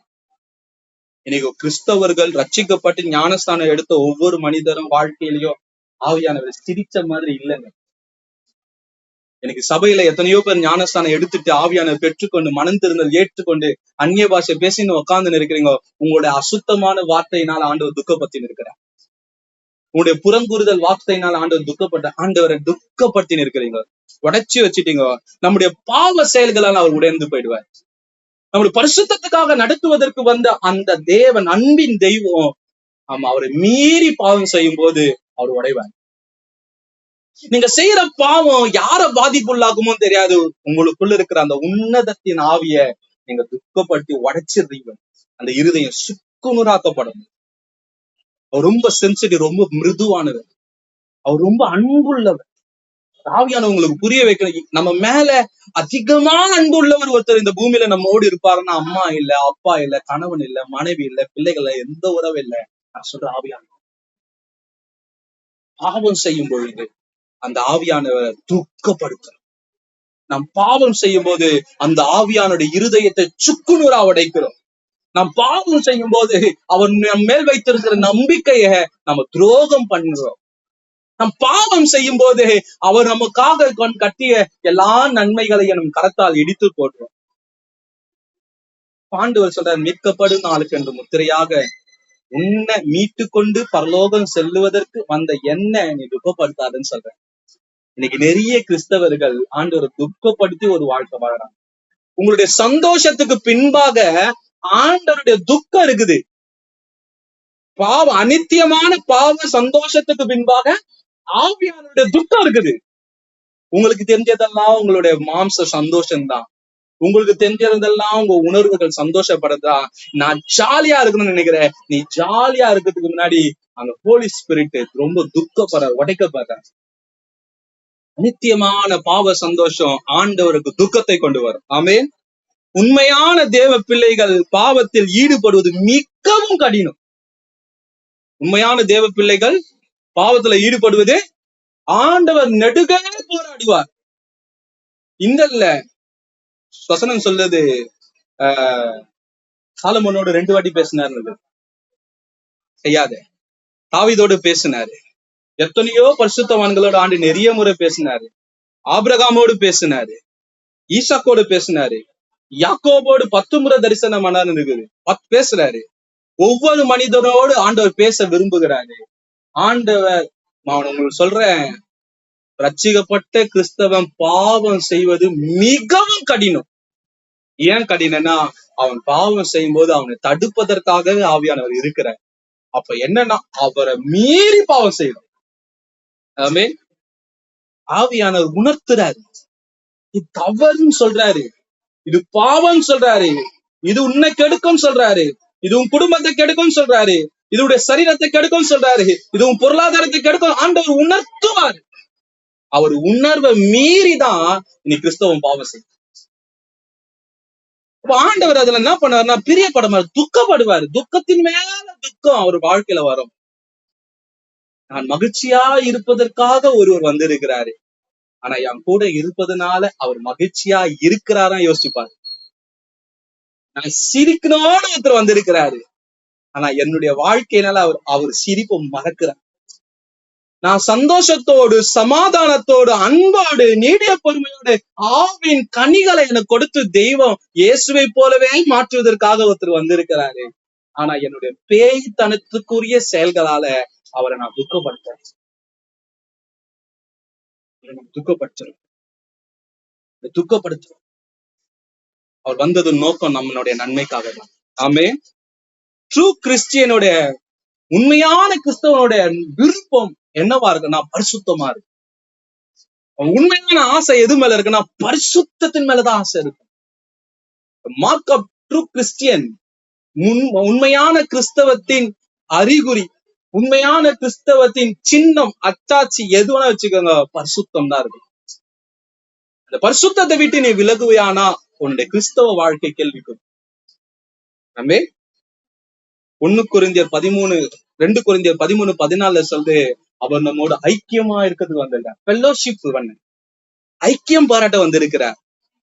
இன்னைக்கு கிறிஸ்தவர்கள் ரட்சிக்கப்பட்டு ஞானஸ்தானம் எடுத்த ஒவ்வொரு மனிதரும் வாழ்க்கையிலயும் ஆவியானவர் சிரிச்ச மாதிரி இல்லைங்க. எனக்கு சபையில எத்தனையோ பேர் ஞானஸ்தானம் எடுத்துட்டு ஆவியானவர் பெற்றுக்கொண்டு மனம் திருந்தல் ஏற்றுக்கொண்டு அந்நிய பாஷை பேசின்னு உட்கார்ந்து இருக்கிறீங்க. உங்களுடைய அசுத்தமான வார்த்தையினால் ஆண்டவர் துக்கப்பத்தின்னு இருக்கிறார். உங்களுடைய புறங்கூறுதல் வார்த்தையினால் ஆண்டவர் ஆண்டவரை துக்கப்படுத்தின்னு இருக்கிறீங்க, உடைச்சு வச்சுட்டீங்க. நம்முடைய பாவ செயல்களால் அவர் உடைந்து போயிடுவார். நம்முடைய பரிசுத்தத்துக்காக நடத்துவதற்கு வந்த அந்த தேவன், அன்பின் தெய்வம், அவரை மீறி பாவம் செய்யும் போது அவர் உடைவார். நீங்க செய்யற பாவம் யார பாதிப்புள்ளாகுமோ தெரியாது. உங்களுக்குள்ள இருக்கிற அந்த உன்னதத்தின் ஆவிய நீங்க துக்கப்படுத்தி உடைச்சிடுறீங்க. அந்த இருதயம் சுக்குநூறாக்கப்படும். அவர் ரொம்ப சென்சிட்டிவ், ரொம்ப மிருதுவானவர், அவர் ரொம்ப அன்புள்ளவர். ஆவியான உங்களுக்கு புரிய வைக்கணும். நம்ம மேல அதிகமா அன்பு உள்ளவர் ஒருத்தர் இந்த பூமியில நம்மோடு இருப்பாருன்னா, அம்மா இல்ல, அப்பா இல்ல, கணவன் இல்ல, மனைவி இல்ல, பிள்ளைகள் எந்த உறவு இல்ல. நான் சொல்ற ஆவியான பாவம் செய்யும் பொழுது அந்த ஆவியானவரை துக்கப்படுத்தும். நாம் பாவம் செய்யும் போது அந்த ஆவியானுடைய இருதயத்தை சுக்குநூறா உடைக்கிறோம். நாம் பாவம் செய்யும் போது அவர் நம் மேல் வைத்திருக்கிற நம்பிக்கைய நம்ம துரோகம் பண்ணுறோம். நம் பாவம் செய்யும் போது அவர் நமக்காக கட்டிய எல்லா நன்மைகளையும் நம் கரத்தால் இடித்து போடுறோம். ஆண்டவர் சொல்றார், மீட்கப்படும் நாளுக்கு என்று முத்திரையாக உன்னை மீட்டு கொண்டு பரலோகம் செல்லுவதற்கு வந்த என்ன நீ துக்கப்படுத்தாதுன்னு சொல்றேன். இன்னைக்கு நிறைய கிறிஸ்தவர்கள் ஆண்டவரை துக்கப்படுத்தி ஒரு வாழ்க்கை வாழறாங்க. உங்களுடைய சந்தோஷத்துக்கு பின்பாக ஆண்டவருடைய துக்கம் இருக்குது. அநித்தியமான பாவ சந்தோஷத்துக்கு பின்பாக ஆவியானுடைய துக்கம் இருக்குது. உங்களுக்கு தெரிஞ்சதெல்லாம் உங்களுடைய மாம்ச சந்தோஷம்தான். உங்களுக்கு தெரிஞ்சதெல்லாம் உங்க உணர்வுகள் சந்தோஷப்படுறதா. நான் ஜாலியா இருக்கணும்னு நினைக்கிறேன். நீ ஜாலியா இருக்கிறதுக்கு முன்னாடி அந்த ஹோலி ஸ்பிரிட் ரொம்ப உடைக்கப்படுற. நித்தியமான பாவ சந்தோஷம் ஆண்டவருக்கு துக்கத்தை கொண்டு வரும். ஆமென். உண்மையான தேவ பிள்ளைகள் பாவத்தில் ஈடுபடுவது மிகவும் கடினம். உண்மையான தேவ பிள்ளைகள் பாவத்துல ஈடுபடுவது ஆண்டவர் நெடுக போராடுவார். இந்த வசனம் சொல்லுது, சாலமோனோடு 2 வாட்டி பேசினார், செய்யாத. தாவீதோடு பேசினாரு, எத்தனையோ பரிசுத்தவான்களோட ஆண்டு நிறைய முறை பேசினாரு. ஆபிரகாமோடு பேசினாரு, ஈசாக்கோடு பேசினாரு, யாக்கோபோடு 10 முறை தரிசனம் பண்ணாரு இருக்குது, பேசுறாரு. ஒவ்வொரு மனிதனோடு ஆண்டவர் பேச விரும்புகிறாரு. ஆண்டவர், உங்களுக்கு சொல்றேன், ரட்சிக்கப்பட்ட கிறிஸ்தவன் பாவம் செய்வது மிகவும் கடினம். ஏன் கடினம்னா, அவன் பாவம் செய்யும் போது அவனை தடுப்பதற்காகவே ஆவியானவர் இருக்கிறார். அப்ப என்னன்னா, அவரை மீறி பாவம் செய்யணும். ஆவியானவர் உணர்த்துறாரு, இது தவறுன்னு சொல்றாரு, இது பாவம் சொல்றாரு, இது உன்னை கெடுக்கும் சொல்றாரு, இது உன் குடும்பத்தை கெடுக்கும் சொல்றாரு, இதுடைய சரீரத்தை கெடுக்கும் சொல்றாரு, இது உன் பொருளாதாரத்தை கெடுக்கும். ஆண்டவர் உணர்த்துவார். அவர் உணர்வை மீறிதான் இன்னைக்கு கிறிஸ்தவம் பாவம் செய்யும். ஆண்டவர் அதுல என்ன பண்ணாருன்னா, பிரியப்பட துக்கப்படுவாரு. துக்கத்தின் மேல துக்கம் அவர் வாழ்க்கையில வரும். நான் மகிழ்ச்சியா இருப்பதற்காக ஒருவர் வந்திருக்கிறாரு, ஆனா என் கூட இருப்பதனால அவர் மகிழ்ச்சியா இருக்கிறாரா யோசிப்பாரு. நான் சிரிக்கணும்னு ஒருத்தர் வந்திருக்கிறாரு, ஆனா என்னுடைய வாழ்க்கையினால அவர் சிரிப்பை மறக்கிறார். நான் சந்தோஷத்தோடு, சமாதானத்தோடு, அன்போடு, நீடிய பொறுமையோடு ஆவின் கனிகளை எனக்கு கொடுத்து தெய்வம் இயேசுவை போலவே மாற்றுவதற்காக ஒருத்தர் வந்திருக்கிறாரு. ஆனா என்னுடைய பேய்த்தனத்துக்குரிய செயல்களால அவரை நான் துக்கப்படுத்துறேன், துக்கப்படுத்துறேன், துக்கப்படுத்துறேன். அவர் வந்தது நோக்கம் நம்மளுடைய நன்மைக்காக தான். ஆமே. ட்ரூ கிறிஸ்டியனுடைய, உண்மையான கிறிஸ்தவனுடைய விருப்பம் என்னவா இருக்குன்னா பரிசுத்தமா இருக்கு. உண்மையான ஆசை எது மேல இருக்குன்னா பரிசுத்தத்தின் மேலதான் ஆசை இருக்கு. மார்க் ஆஃப் ட்ரூ கிறிஸ்டியன், உண்மையான கிறிஸ்தவத்தின் அறிகுறி, உண்மையான கிறிஸ்தவத்தின் சின்னம், அச்சாட்சி எதுவனா வச்சுக்கோங்க, பரிசுத்தம் தான் இருக்கு. அந்த பரிசுத்தத்தை விட்டு நீ விலகுவையானா உன்னுடைய கிறிஸ்தவ வாழ்க்கை கேள்விக்கும். நம்ம 2 கொரிந்தியர் 13:14 சொல்லுது, அவர் நம்மோட ஐக்கியமா இருக்கிறது வந்திருக்க ஃபெல்லோஷிப் பண்ண, ஐக்கியம் பாராட்ட வந்திருக்கிறார்.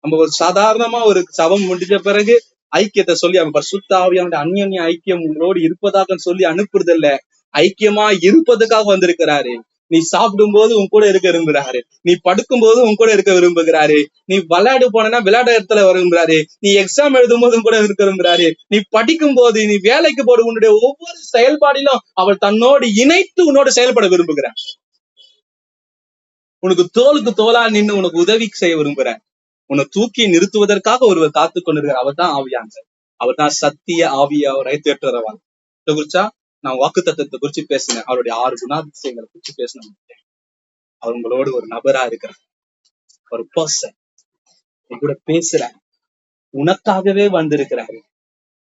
நம்ம ஒரு சாதாரணமா ஒரு சபம் முடிஞ்ச பிறகு ஐக்கியத்தை சொல்லி அவன் பரிசுத்த ஆவியானோட அந்யோன்ய ஐக்கியம் உங்களோடு இருப்பதாக சொல்லி அனுப்புறது இல்ல, ஐக்கியமா இருப்பதுக்காக வந்திருக்கிறாரு. நீ சாப்பிடும் போது உன் கூட இருக்க விரும்புகிறாரு, நீ படுக்கும் போது உன் கூட இருக்க விரும்புகிறாரு, நீ விளையாடு போனா விளையாட இடத்துல விரும்புகிறாரு, நீ எக்ஸாம் எழுதும் போது கூட இருக்க விரும்புகிறாரு, நீ படிக்கும் போது, நீ வேலைக்கு போடு, உன்னுடைய ஒவ்வொரு செயல்பாடிலும் அவள் தன்னோடு இணைத்து உன்னோடு செயல்பட விரும்புகிறார். உனக்கு தோளுக்கு தோளா நின்று உனக்கு உதவி செய்ய விரும்புகிறார். உன்னை தூக்கி நிறுத்துவதற்காக ஒருவர் காத்து கொண்டிருக்கிறார். அவர் தான் ஆவியானவர், அவர் தான் சத்திய ஆவியாவரை தேற்றறவான். இதை குறிச்சா நான் வாக்கு தத்துவத்தை குறிச்சு பேசினேன், அவருடைய 6 குணாதிசயங்களை குறிச்சு பேசினேன். அவர் உங்களோடு ஒரு நபரா இருக்கிறார், ஒரு பர்சன் கூட பேசுற, உனக்காகவே வந்திருக்கிறாரு,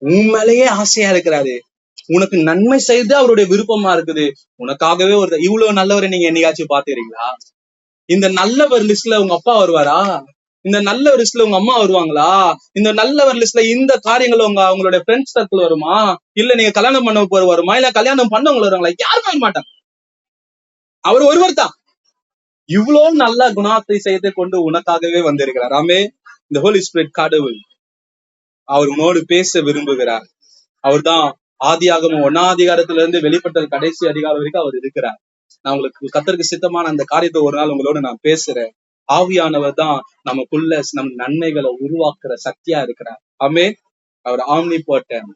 உன் மேலேயே ஆசையா இருக்கிறாரு, உனக்கு நன்மை செய்து அவருடைய விருப்பமா இருக்குது. உனக்காகவே ஒரு இவ்வளவு நல்லவரை நீங்க என்னைக்காச்சும் பாத்துக்கிறீங்களா? இந்த நல்லவர் லிஸ்ட்ல உங்க அப்பா வருவாரா? இந்த நல்ல லிஸ்ட்ல உங்க அம்மா வருவாங்களா? இந்த நல்லவர் லிஸ்ட்ல இந்த காரியங்கள் அவங்களுடைய ஃப்ரெண்ட்ஸ் சர்க்கிள் வருமா? இல்ல நீங்க கல்யாணம் பண்ண போற வருமா? இல்ல கல்யாணம் பண்ணவங்க வருவாங்களா? யாருமே வர மாட்டாங்க. அவர் ஒருவர் தான் இவ்வளவு நல்ல குணாதிசயத்தை கொண்டு உனக்காகவே வந்திருக்கிறார். ஆமே. இந்த ஹோலி ஸ்பிரிட் கடவுள் அவர் உன்னோடு பேச விரும்புகிறார். அவர் தான் ஆதியாகமம் 1ஆம் அதிகாரத்துல இருந்து வெளிப்பட்ட கடைசி அதிகாரம் வரைக்கும் அவர் இருக்கிறார். நான் உங்களுக்கு கர்த்தருக்கு சித்தமான அந்த காரியத்தை ஒரு நாள் உங்களோட நான் பேசுறேன். ஆவியானவர் தான் நமக்குள்ள நம் நன்மைகளை உருவாக்குற சக்தியா இருக்கிறார். ஆமே. அவர் ஆம்னிபோர்டன்,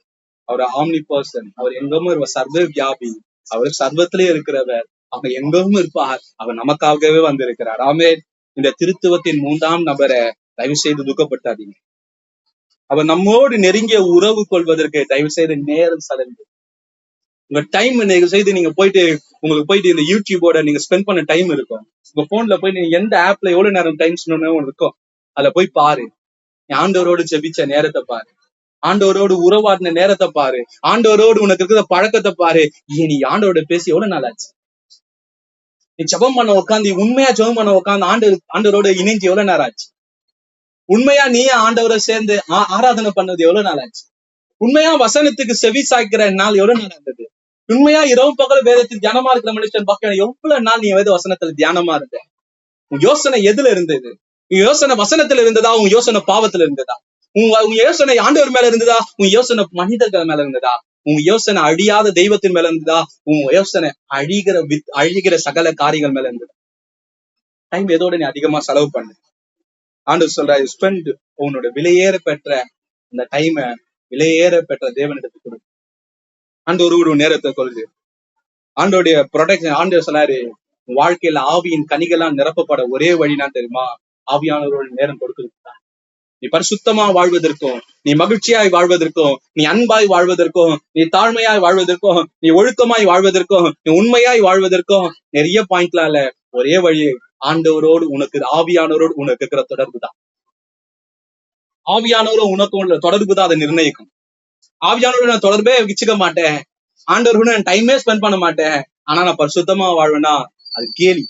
அவர் ஆம்னிபர்சன், அவர் எங்கும் சர்வ வியாபி, அவர் சர்வத்திலே இருக்கிறவர், அவர் எங்கும் இருப்பார், அவர் நமக்காகவே வந்திருக்கிறார். ஆமே. இந்த திருத்துவத்தின் 3ஆம் நபரை தயவு செய்து துக்கப்பட்டாதீங்க. அவர் நம்மோடு நெருங்கிய உறவு கொள்வதற்கு தயவு செய்து நேரம் செலவு, உங்க டைம் செய்து நீங்க போயிட்டு உங்களுக்கு போயிட்டு இந்த யூடியூபோட நீங்க ஸ்பெண்ட் பண்ண டைம் இருக்கும். உங்க போன்ல போய் நீங்க எந்த ஆப்ல எவ்வளவு நேரம் டைம் ஸ்பெண்ட் இருக்கும் அதுல போய் பாரு. ஆண்டவரோடு ஜெபிச்ச நேரத்தை பாரு, ஆண்டவரோடு உறவாடின நேரத்தை பாரு, ஆண்டவரோடு உனக்கு இருக்கிற பழக்கத்தை பாரு. நீ ஆண்டவரோட பேசி எவ்வளவு நாள் ஆச்சு? நீ ஜெபம் பண்ண உட்காந்து, உண்மையா ஜெபம் பண்ண உட்காந்து ஆண்டவரோட இணைஞ்சு எவ்வளவு நேரம் ஆச்சு? உண்மையா நீ ஆண்டவரை சேர்ந்து ஆராதனை பண்ணது எவ்வளவு நாள் ஆச்சு? உண்மையா வசனத்துக்கு செவி சாய்க்கிற நாள் எவ்வளவு நாள் இருந்தது? உண்மையா இரவு பகல் வேதத்தில் தியானமா இருக்கிற மனுஷன் பார்க்க எவ்வளவு நாள் நீ வேத வசனத்துல தியானமா இருந்த? உன் யோசனை எதுல இருந்தது? உன் யோசனை வசனத்துல இருந்ததா? உன் யோசனை பாவத்துல இருந்ததா? உன் யோசனை ஆண்டவர் மேல இருந்ததா? உன் யோசனை மனிதர்கள் மேல இருந்ததா? உன் யோசனை அழியாத தெய்வத்தின் மேல இருந்ததா? உன் யோசனை அழிகிற சகல காரியங்கள் மேல இருந்ததா? டைம் எதோட நீ அதிகமா செலவு பண்ண? ஆண்டவர் சொல்ற, ஸ்பெண்ட் உன்னோட விலையேற பெற்ற அந்த டைமை விலையேற பெற்ற தேவனிடத்துக்கு கொடு. ஆண்டவரோட நேரத்தை கொள்ளுது. ஆண்டோடைய ப்ரொடெக்ஷன். ஆண்டவர் சொன்னாரு, வாழ்க்கையில ஆவியின் கனிகள்லாம் நிரப்பப்பட ஒரே வழினா தெரியுமா? ஆவியானவரோட நேரம் கொடுக்குறதுதான். நீ பரிசுத்தமா வாழ்வதற்கும், நீ மகிழ்ச்சியாய் வாழ்வதற்கும், நீ அன்பாய் வாழ்வதற்கும், நீ தாழ்மையாய் வாழ்வதற்கும், நீ ஒழுக்கமாய் வாழ்வதற்கும், நீ உண்மையாய் வாழ்வதற்கும் நிறைய பாயிண்ட்லாம் இல்ல. ஒரே வழி, ஆண்டவரோடு உனக்கு, ஆவியானவரோடு உனக்கு இருக்கிற தொடர்பு தான். ஆவியானவரும் உனக்கு தொடர்பு தான் அதை நிர்ணயிக்கும். ஆவியானவரோட நான் தொடர்பே வச்சுக்க மாட்டேன், ஆண்டவரோட நான் டைமே ஸ்பெண்ட் பண்ண மாட்டேன், ஆனா நான் பரிசுத்தமா வாழ்வேன்னா அது கேலி,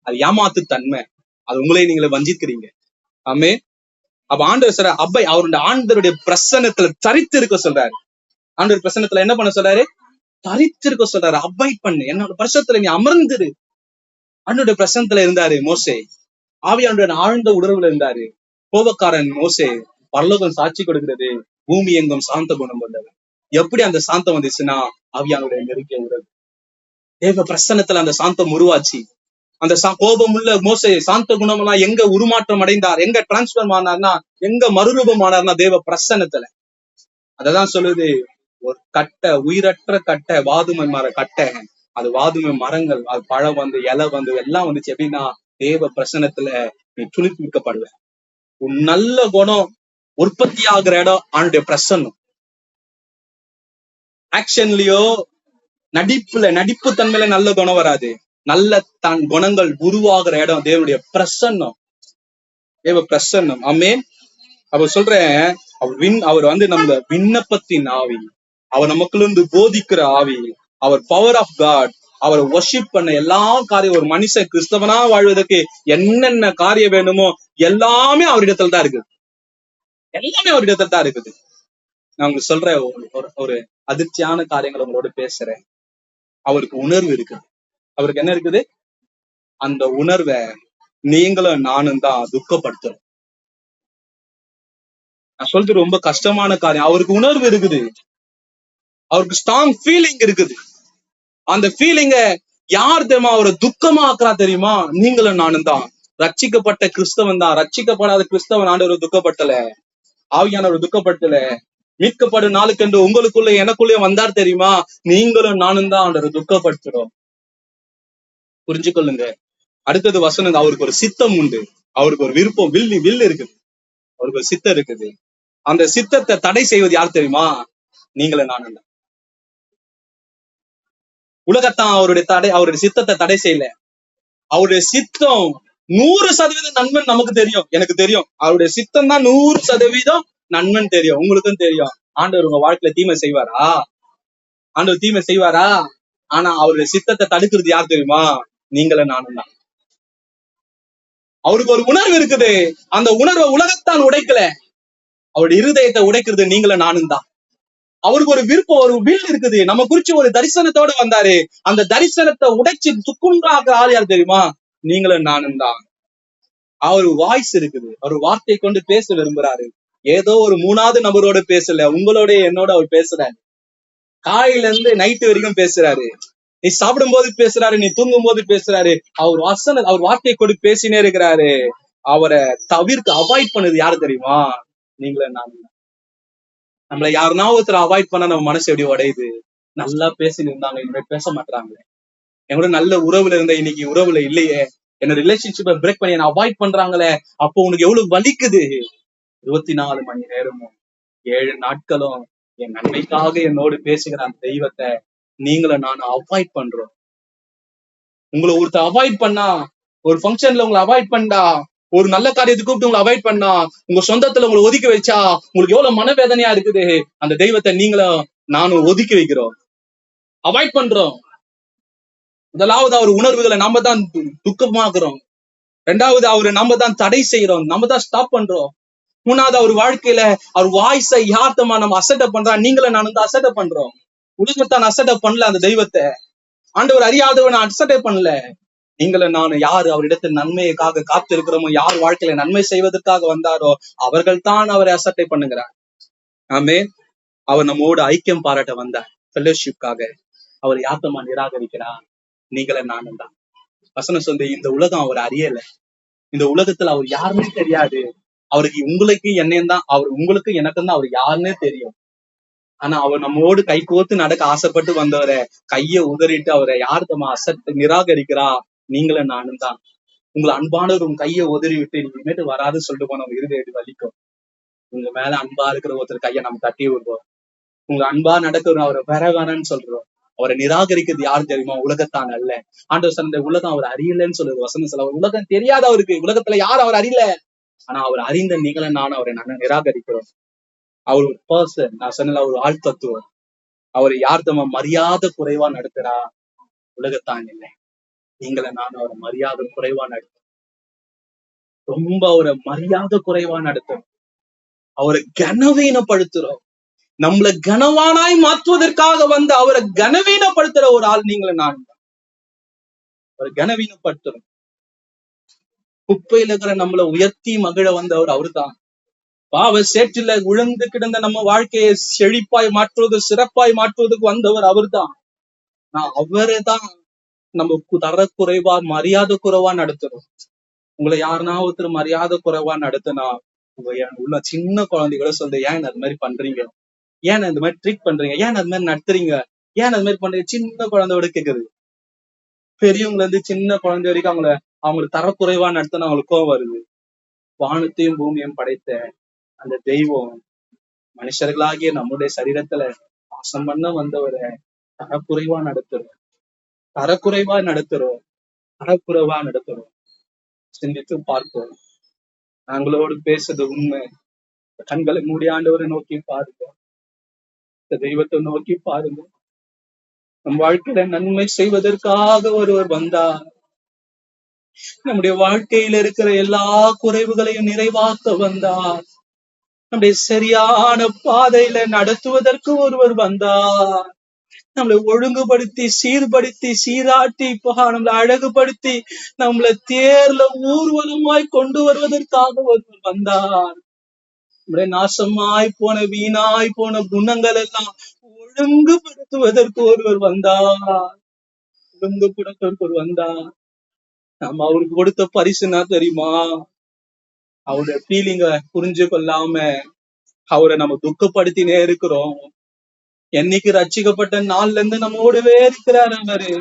அது ஏமாத்து தன்மை, அது உங்களே நீங்களே வஞ்சிக்கிறீங்க. ஆமே. அப்ப ஆண்டவர் சொல்ற அப்பை அவருடைய ஆண்டவருடைய பிரசன்னத்துல தரித்து இருக்க சொல்றாரு. ஆண்டவர் பிரசன்னத்துல என்ன பண்ண சொல்றாரு? தரித்து இருக்க சொல்றாரு. அபாய்ட் பண்ணு, என்னோட பிரசனத்துல நீ அமர்ந்துரு. ஆண்டோட பிரசனத்துல இருந்தாரு மோசே, ஆவியானோட ஆழ்ந்த உணர்வுல இருந்தாரு. கோபக்காரன் மோசே, பரலோகம் சாட்சி கொடுக்கிறது, பூமி எங்கும் சாந்த குணம் வந்தது. எப்படி அந்த சாந்தம் வந்துச்சுன்னா ஆவியானுடைய நெருங்கிய உறவு. தேவ பிரசன்னத்துல அந்த சாந்தம் உருவாச்சு. அந்த கோபம் உள்ள மோசே சாந்த குணம்லாம் எங்க உருமாற்றம் அடைந்தார், எங்க டிரான்ஸ்பர் ஆனார்னா, எங்க மறுரூபம் ஆனார்னா தேவ பிரசன்னத்துல. அததான் சொல்லுது, ஒரு கட்டை, உயிரற்ற கட்டை, வாதுமை மர கட்டை அது வாதுமை மரங்கள், அது பழம் வந்து இலை வந்து எல்லாம் வந்துச்சு. எப்படின்னா தேவ பிரசனத்துல நீ துளிர்விக்கப்படுவ. உன் நல்ல குணம் உற்பத்தி ஆகுற இடம் அவனுடைய பிரசன்னம். ஆக்ஷன்லயோ நடிப்பு தன்மையில நல்ல குணம் வராது. நல்ல தன் குணங்கள் உருவாகிற இடம் தேவனுடைய பிரசன்னம், தேவ பிரசன்னம். ஆமென். அவர் சொல்றேன், அவர் வந்து நம்ம விண்ணப்பத்தின் ஆவி, அவர் நமக்குள்ள இருந்து போதிக்கிற ஆவி, அவர் பவர் ஆஃப் காட், அவர் வொர்ஷிப் பண்ண எல்லா காரியம், ஒரு மனுஷன் கிறிஸ்தவனா வாழ்வதற்கு என்னென்ன காரியம் வேணுமோ எல்லாமே அவரிடத்துல தான் இருக்குது. எல்லாமே அவரிடத்துல தான் இருக்குது. நான் உங்களுக்கு சொல்றேன், ஒரு அதிர்ச்சியான காரியங்கள் உங்களோட பேசுறேன். அவருக்கு உணர்வு இருக்குது. அவருக்கு என்ன இருக்குது? அந்த உணர்வை நீங்களும் நானும் தான் துக்கப்படுத்துறோம். நான் சொல்றது ரொம்ப கஷ்டமான காரியம். அவருக்கு உணர்வு இருக்குது, அவருக்கு ஸ்ட்ராங் ஃபீலிங் இருக்குது. அந்த ஃபீலிங்க யார் தெரியுமா அவரை துக்கமா ஆக்குறா தெரியுமா? நீங்களும் நானும் தான். ரட்சிக்கப்பட்ட கிறிஸ்தவன் தான். ரட்சிக்கப்படாத கிறிஸ்தவன் ஆண்டவர் துக்கப்பட்டல, ஆவியானவர் துக்கப்பட்டல. மீட்கப்படும் நாளுக்கென்று உங்களுக்குள்ள எனக்குள்ளே வந்தார் தெரியுமா? நீங்களும் நானும் தான் ஆண்டவர் துக்கப்படுத்துறோம். புரிஞ்சுக்கொள்ளுங்க. அடுத்தது வசனம், அவருக்கு ஒரு சித்தம் உண்டு, அவருக்கு ஒரு விருப்பம், வில் இருக்குது, அவருக்கு ஒரு சித்தம் இருக்குது. அந்த சித்தத்தை தடை செய்வது யார் தெரியுமா? நீங்களும் நானும் தான். உலகத்தான் அவருடைய சித்தத்தை தடை செய்யல. அவருடைய சித்தம் 100% நன்மை நமக்கு தெரியும், எனக்கு தெரியும். அவருடைய சித்தம் தான் 100% நன்மைன்னு தெரியும், உங்களுக்கும் தெரியும். ஆண்டவர் உங்க வாழ்க்கையில தீமை செய்வாரா? ஆண்டவர் தீமை செய்வாரா? ஆனா அவருடைய சித்தத்தை தடுக்கிறது யார் தெரியுமா? நீங்களும் நானும் தான். அவருக்கு ஒரு உணர்வு இருக்குது, அந்த உணர்வை உலகத்தான் உடைக்கல, அவருடைய இருதயத்தை உடைக்கிறது நீங்களும் நானும் தான். அவருக்கு ஒரு விருப்பம், ஒரு வில் இருக்குது, நம்ம குறிச்சு ஒரு தரிசனத்தோட வந்தாரு. அந்த தரிசனத்தை உடைச்சு துக்குன்றாக்குற ஆள் யார் தெரியுமா? நீங்களும் நானும் தான். அவர் வாய்ஸ் இருக்குது, அவர் வார்த்தை கொண்டு பேச விரும்புறாரு. ஏதோ ஒரு 3வது நபரோட பேசல, உங்களோட என்னோட அவர் பேசுறாரு. காலையில இருந்து நைட்டு வரைக்கும் பேசுறாரு. நீ சாப்பிடும் போது பேசுறாரு, நீ தூங்கும் போது பேசுறாரு. அவர் வார்த்தை கொண்டு பேசினே இருக்கிறாரு. அவரை அவாய்ட் பண்ணது யாரு தெரியுமா? நீங்களும் நானும். நம்மளை யாருன்னா ஒருத்தர் அவாய்ட் பண்ண நம்ம மனசு எப்படி உடையுது? நல்லா பேசின்னு இருந்தாங்க, இனிமேல் பேச மாட்டாங்களே. என்னோட நல்ல உறவுல இருந்த இன்னைக்கு உறவுல இல்லையே, என்ன ரிலேஷன்ஷிப்பை பிரேக் பண்ணி என்ன அவாய்ட் பண்றாங்களே. அப்போ உனக்கு எவ்வளவு வலிக்குது? 24 மணி நேரமும் 7 நாட்களும் என் நன்மைக்காக என்னோடு பேசுகிற அந்த தெய்வத்தை நீங்களும் நானும் அவாய்ட் பண்றோம். உங்களை ஒருத்தர் அவாய்ட் பண்ணா, ஒரு ஃபங்க்ஷன்ல உங்களை அவாய்ட் பண்ணா, ஒரு நல்ல காரியத்தை கூப்பிட்டு உங்களை அவாய்ட் பண்ணா, உங்க சொந்தத்துல உங்களை ஒதுக்கி வச்சா உங்களுக்கு எவ்வளவு மனவேதனையா இருக்குது. அந்த தெய்வத்தை நீங்களும் நானும் ஒதுக்கி வைக்கிறோம், அவாய்ட் பண்றோம். முதலாவது அவர் உணர்வுகளை நாம தான் துக்கமாக்குறோம். 2வது அவரை நாம தான் தடை செய்யறோம், நம்ம தான் ஸ்டாப் பண்றோம். 3வது அவர் வாழ்க்கையில அவர் வாய்ஸை யார்த்தமா நம்ம அசட்டப் பண்றா, நீங்களும் நானும் தான் அசட்டப் பண்றோம். உலகத்தான் அசட்டப் பண்ணல, அந்த தெய்வத்தை ஆண்டவர் அறியாதவன் அசட்டப் பண்ணல. நீங்களும் நானும் யாரு அவரிடத்தில் நன்மைக்காக காத்து இருக்கிறோமோ, யார் வாழ்க்கையில நன்மை செய்வதற்காக வந்தாரோ அவர்கள் தான் அவரை அசட்டை பண்ணுகிறார். ஆமென். அவர் நம்மோடு ஐக்கியம் பாராட்ட வந்தார், ஃபெல்லோஷிப்காக. அவர் யாத்தமா நிராகரிக்கிறார், நீங்களும் நானும் தான். வசனம் சொந்த இந்த உலகம் அவர் அறியல, இந்த உலகத்துல அவர் யாருன்னே தெரியாது. அவருக்கு உங்களுக்கு என்னையும் தான், அவர் உங்களுக்கு எனக்கும் தான் அவர் யாருன்னே தெரியும். ஆனா அவர் நம்மோடு கை கோர்த்து நடக்க ஆசைப்பட்டு வந்தவரை கையை உதறிட்டு அவரை யார்த்தமா அசட்டு நிராகரிக்கிறா, நீங்களும் நானும் தான். உங்களை அன்பானவர் உங்க கையை உதறி விட்டு இனிமேட்டு வராது சொல்லிட்டு போன இருதயம் வலிக்கும். உங்க மேல அன்பா இருக்கிற ஒருத்தர் கையை நம்ம தட்டி விடுறோம், உங்க அன்பா நடக்கிறோம், அவரை வேற வேணான்னு சொல்றோம். அவரை நிராகரிக்கிறது யாரு தெரியுமா? உலகத்தான் அல்ல. ஆண்டவர் சொன்ன உலகம் அவர் அறியலன்னு சொல்லுது வசனம் சொல்ல. உலகம் தெரியாத அவருக்கு, உலகத்துல யாரும் அவர் அறியல. ஆனா அவர் அறிந்த நீங்களும் நானும் அவரை நிராகரிக்கிறோம். அவர் ஒரு பர்சன், நான் சொன்ன ஒரு ஆள் தத்துவம். அவர் யார்த்தமா மரியாதை குறைவா நடத்துறா, உலகத்தான் இல்லை. நீங்களும் நானும் அவரை மரியாதை குறைவா நடத்தும், ரொம்ப அவரை மரியாதை குறைவா நடத்தும், அவரை கனவீனப்படுத்துறோம். நம்மளை கனவானாய் மாற்றுவதற்காக வந்து அவரை கனவீனப்படுத்துற ஒரு ஆள் நீங்களும் நானும் தான். அவரை கனவீனப்படுத்துறோம். குப்பையில இருக்கிற நம்மளை உயர்த்தி மகிழ வந்தவர் அவரு தான். பாவ சேற்றில உழந்து கிடந்த நம்ம வாழ்க்கையை செழிப்பாய் மாற்றுவது, சிறப்பாய் மாற்றுவதற்கு வந்தவர் அவர் தான். அவரை தான் நம்ம தரக்குறைவா மரியாதை குறைவா நடத்துறோம். உங்களை யாருன்னா ஒருத்தர் மரியாதை குறைவா நடத்தினா உள்ள சின்ன குழந்தைகளை சொல்றது, ஏன் அது மாதிரி பண்றீங்க, ஏன் இந்த மாதிரி ட்ரீட் பண்றீங்க, ஏன் அது மாதிரி நடத்துறீங்க, ஏன் அது மாதிரி பண்றீங்க, சின்ன குழந்தையோட கேக்குது. பெரியவங்கள இருந்து சின்ன குழந்தை வரைக்கும் அவங்களுக்கு தரக்குறைவா நடத்தின அவங்களுக்கு கோவம் வருது. வானத்தையும் பூமியும் படைத்த அந்த தெய்வம் மனுஷர்களாகிய நம்முடைய சரீரத்துல வாசம் பண்ண வந்தவரை தரக்குறைவா நடத்துறோம், தரக்குறைவா நடத்துறோம், தரக்குறைவா நடத்துறோம். சிந்தித்து பார்ப்போம். நாங்களோடு பேசுறது உண்மை. கண்களை மூடி ஆண்டவரை நோக்கி பாருங்க, இந்த தெய்வத்தை நோக்கி பாருங்க. நம் வாழ்க்கையில நன்மை செய்வதற்காக ஒருவர் வந்தார். நம்முடைய வாழ்க்கையில இருக்கிற எல்லா குறைவுகளையும் நிறைவாக்க வந்தார். நம்முடைய சரியான பாதையில நடத்துவதற்கு ஒருவர் வந்தார். நம்மளை ஒழுங்குபடுத்தி சீர்படுத்தி சீராட்டி நம்மளை அழகுபடுத்தி நம்மளை தேர்ல ஊர்வலமாய் கொண்டு வருவதற்காக ஒருவர் வந்தார். நம்முடைய நாசமாய் போன வீணாய் போன குணங்கள் எல்லாம் ஒழுங்குபடுத்துவதற்கு ஒருவர் வந்தார். ஒழுங்குபடுத்துவதற்கு ஒரு வந்தார். நம்ம அவருக்கு கொடுத்த பரிசுனா தெரியுமா? அவருடைய ஃபீலிங்க புரிஞ்சு கொள்ளாம அவரை நம்ம துக்கப்படுத்தினே இருக்கிறோம். என்னைக்கு ரட்சிக்கப்பட்ட நாள்ல இருந்து நம்மோடவே இருக்கிறாரு அவரு.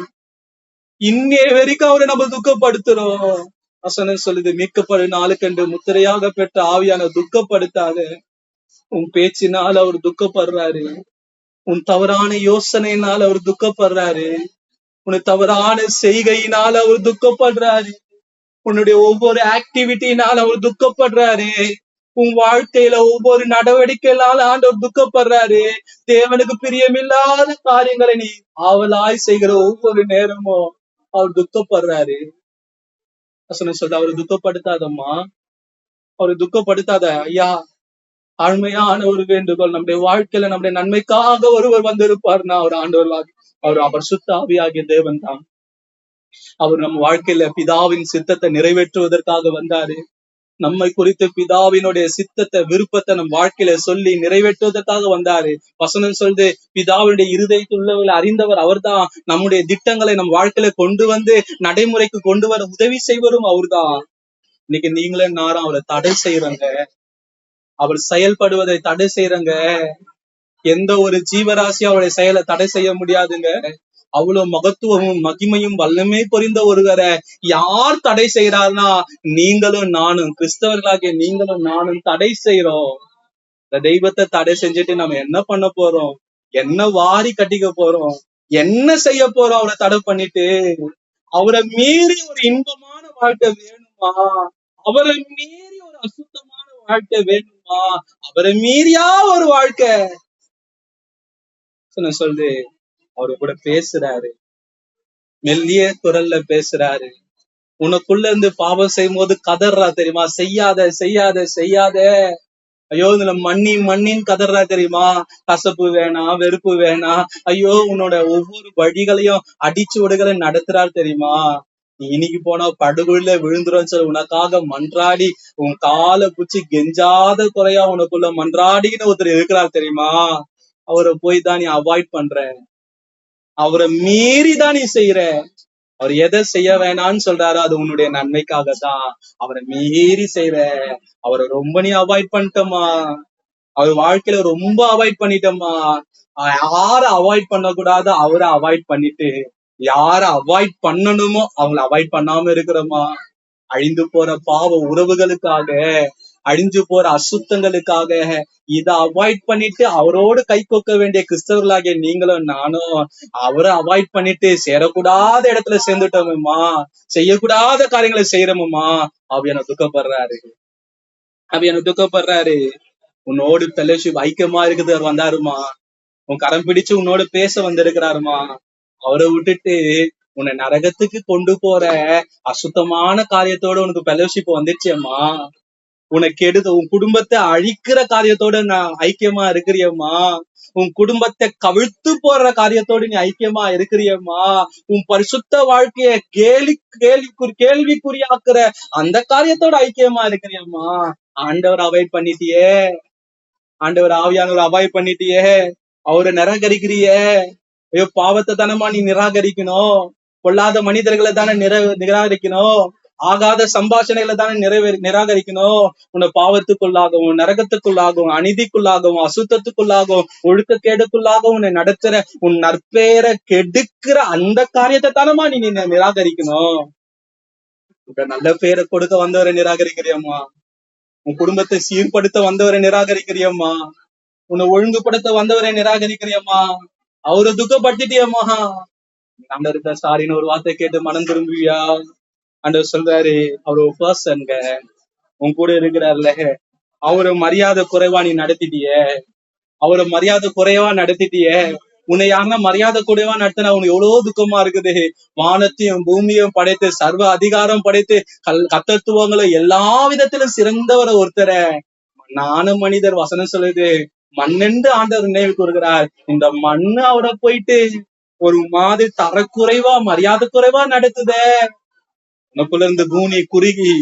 இன்னைய வரைக்கும் அவரை நம்ம துக்கப்படுத்துறோம். வசனம் சொல்லுது, மீட்கப்படு நாளுக்கென்று முத்திரையாக பெற்ற ஆவியான துக்கப்படுத்தாத. உன் பேச்சினால் அவர் துக்கப்படுறாரு, உன் தவறான யோசனையினால் அவர் துக்கப்படுறாரு, உன் தவறான செய்கையினால் அவர் துக்கப்படுறாரு, உன்னுடைய ஒவ்வொரு ஆக்டிவிட்டினால அவர் துக்கப்படுறாரு, உன் வாழ்க்கையில ஒவ்வொரு நடவடிக்கையினால ஆண்டவர் துக்கப்படுறாரு. தேவனுக்கு பிரியமில்லாத காரியங்களை நீ ஆவலாய் செய்கிற ஒவ்வொரு நேரமும் அவர் துக்கப்படுறாரு. சொல்ல அவரை துக்கப்படுத்தாதம்மா, அவரை துக்கப்படுத்தாத. ஐயா, ஆழ்மையான ஒரு வேண்டுகோள், நம்முடைய வாழ்க்கையில நம்முடைய நன்மைக்காக ஒருவர் வந்திருப்பார்னா அவர் ஆண்டவர்களாக அவர் சுத்த ஆவியாகிய தேவன் தான். அவர் நம்ம வாழ்க்கையில பிதாவின் சித்தத்தை நிறைவேற்றுவதற்காக வந்தாரு. நம்மை குறித்து பிதாவினுடைய சித்தத்தை விருப்பத்தை நம் வாழ்க்கையில சொல்லி நிறைவேற்றுவதற்காக வந்தாரு. வசனம் சொல்லுது, பிதாவினுடைய இருதயத்துள்ளவர்களை அறிந்தவர் அவர்தான். நம்முடைய திட்டங்களை நம் வாழ்க்கையில கொண்டு வந்து நடைமுறைக்கு கொண்டு வர உதவி செய்வரும் அவர்தான். இன்னைக்கு நீங்களே நானும் அவரை தடை செய்யறங்க, அவர் செயல்படுவதை தடை செய்யறங்க. எந்த ஒரு ஜீவராசி அவருடைய செயலை தடை செய்ய முடியாதுங்க. அவ்வளவு மகத்துவமும் மகிமையும் வல்லமே புரிந்த ஒருவரை யார் தடை செய்யறாருன்னா நீங்களும் நானும், கிறிஸ்தவர்களாகிய நீங்களும் நானும் தடை செய்யறோம். இந்த தெய்வத்தை தடை செஞ்சுட்டு நம்ம என்ன பண்ண போறோம்? என்ன வாரி கட்டிக்க போறோம்? என்ன செய்ய போறோம்? அவரை தடை பண்ணிட்டு அவரை மீறி ஒரு இன்பமான வாழ்க்கை வேணுமா? அவரை மீறி ஒரு அசுத்தமான வாழ்க்கை வேணுமா? அவரை மீறியா ஒரு வாழ்க்கை சொல்லுது. அவரு கூட பேசுறாரு, மெல்லிய குரல்ல பேசுறாரு. உனக்குள்ள இருந்து பாவம் செய்யும் போது கதறா தெரியுமா? செய்யாத செய்யாத செய்யாத. ஐயோ, இதுல மண்ணின்னு கதறா தெரியுமா? கசப்பு வேணாம், வெறுப்பு வேணாம். ஐயோ, உன்னோட ஒவ்வொரு வழிகளையும் அடிச்சு விடுகளை நடத்துறாரு தெரியுமா? நீ இன்னைக்கு போனா படுகொள்ள விழுந்துரும் சொல்லி உனக்காக மன்றாடி உன் காலை பூச்சி கெஞ்சாத குறையா உனக்குள்ள மன்றாடின்னு ஒருத்தர் இருக்கிறார் தெரியுமா? அவரை போய் தான் நீ அவாய்ட் பண்ற, அவரை மீறி தான் நீ செய்யற. அவர் எதை செய்ய வேணான்னு சொல்றாரோ அது உன்னுடைய நன்மைக்காக தான். அவரை மீறி செய்யற. அவரை ரொம்ப நீ அவாய்ட் பண்ணிட்டோமா? அவர் வாழ்க்கையில ரொம்ப அவாய்ட் பண்ணிட்டோமா? யார அவாய்ட் பண்ணக்கூடாதோ அவரை அவாய்ட் பண்ணிட்டு யார அவாய்ட் பண்ணணுமோ அவங்களை அவாய்ட் பண்ணாம இருக்கிறோமா? அழிந்து போற பாவ உறவுகளுக்காக, அழிஞ்சு போற அசுத்தங்களுக்காக இதை அவாய்ட் பண்ணிட்டு அவரோடு கை கோக்க வேண்டிய கிறிஸ்தவர்களாகிய நீங்களும் நானும் அவரை அவாய்ட் பண்ணிட்டு சேரக்கூடாத இடத்துல சேர்ந்துட்டோமேமா, செய்யக்கூடாத காரியங்களை செய்யறோமம்மா. ஆவியான துக்கப்படுறாரு, ஆவியான துக்கப்படுறாரு. உன்னோடு ஃபெலோஷிப் ஐக்கியமா இருக்குது வந்தாருமா, உன் கரம் பிடிச்சு உன்னோடு பேச வந்திருக்கிறாருமா. அவரை விட்டுட்டு உன்னை நரகத்துக்கு கொண்டு போற அசுத்தமான காரியத்தோட உனக்கு ஃபெலோஷிப் வந்துருச்சேம்மா. உனக்கு எடுத்து உன் குடும்பத்தை அழிக்கிற காரியத்தோட நான் ஐக்கியமா இருக்கிறியம்மா. உன் குடும்பத்தை கவிழ்த்து போடுற காரியத்தோடு நீ ஐக்கியமா இருக்கிறியம்மா. உன் பரிசுத்த வாழ்க்கைய கேள்விக்குறியாக்குற அந்த காரியத்தோட ஐக்கியமா இருக்கிறியம்மா. ஆண்டவர் அவாய்ட் பண்ணிட்டியே, ஆண்டவர் ஆவியானவர் அவாய்ட் பண்ணிட்டியே, அவரை நிராகரிக்கிறிய. பாவத்தை தானமா நீ நிராகரிக்கணும், பொல்லாத மனிதர்களை தானே நிராகரிக்கணும். ஆகாத சம்பாஷணைகளை தானே நிராகரிக்கணும். உன்னை பாவத்துக்குள்ளாகவும், நரகத்துக்குள்ளாகவும், அநீதிக்குள்ளாகவும், அசுத்தத்துக்குள்ளாகவும், ஒழுக்கக்கேடுக்குள்ளாகவும் உன்னை நடத்துற உன் நற்பெயரை கெடுக்கிற அந்த காரியத்தை தானமா நீ நிராகரிக்கணும். நல்ல பேரை கொடுக்க வந்தவரை நிராகரிக்கிறியம்மா. உன் குடும்பத்தை சீர்படுத்த வந்தவரை நிராகரிக்கிறியம்மா. உன்னை ஒழுங்குபடுத்த வந்தவரை நிராகரிக்கிறியம்மா. அவரை துக்கப்படுத்திட்டியம்மா. ஆண்டவர் சாரின்னு ஒரு வார்த்தை கேட்டு மனம் திரும்புவியா? ஆண்டவர் சொல்றாரு, அவர் ஒரு பர்சன்ங்க, உன் கூட இருக்கிறார்ல, அவரை மரியாதை குறைவா நீ நடத்திட்டிய. அவரை மரியாதை குறைவா நடத்திட்டிய. உன்னை யாருன்னா மரியாதை குறைவா நடத்தினா உனக்கு எவ்வளவு துக்கமா இருக்குது. வானத்தையும் பூமியும் படைத்து, சர்வ அதிகாரம் படைத்து, கத்தத்துவங்களும் எல்லா விதத்திலும் சிறந்தவரை ஒருத்தர நானும் மனிதர் வசனம் சொல்லுது, மண்ணென்று ஆண்டவர் நினைவு கூறுகிறார். இந்த மண்ணு அவரை போயிட்டு ஒரு மாதிரி தரக்குறைவா, மரியாதை குறைவா நடத்துத. உனக்குள்ள இருந்து பூமி குறுகி,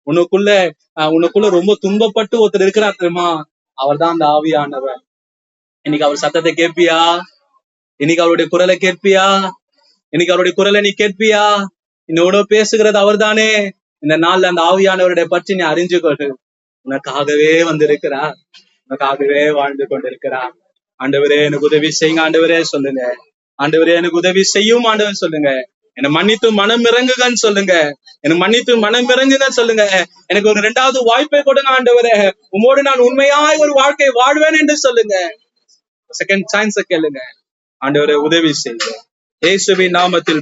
உனக்குள்ள ரொம்ப துன்பப்பட்டு ஒருத்தர் இருக்கிறார் தெரியுமா? அவர் தான் அந்த ஆவியானவர். இன்னைக்கு அவர் சத்தத்தை கேட்பியா? இன்னைக்கு அவருடைய குரலை கேட்பியா? இன்னைக்கு அவருடைய குரலை நீ கேட்பியா? இன்னோட பேசுகிறது அவர் தானே. இந்த நாள்ல அந்த ஆவியானவருடைய பற்றி நீ அறிஞ்சு கொள். உனக்காகவே வந்திருக்கிறார், உனக்காகவே வாழ்ந்து கொண்டிருக்கிறார். ஆண்டவரே எனக்கு உதவி செய்யுங்க ஆண்டவரே சொல்லுங்க. ஆண்டவரே எனக்கு உதவி செய்யும் ஆண்டவர் சொல்லுங்க. என்னை மன்னித்து மனம் இறங்குங்கன்னு சொல்லுங்க. எனக்கு மன்னித்து மனம் இறங்குங்கன்னு சொல்லுங்க. எனக்கு ஒரு 2வது வாய்ப்பை கொடுங்க ஆண்டவரே. உம்மோடு நான் உண்மையாய் ஒரு வாழ்க்கை வாழ்வேன் என்று சொல்லுங்க. செகண்ட் சான்ஸ கேளுங்க. ஆண்டவரே உதவி செய்யுங்க. இயேசுவின் நாமத்தில்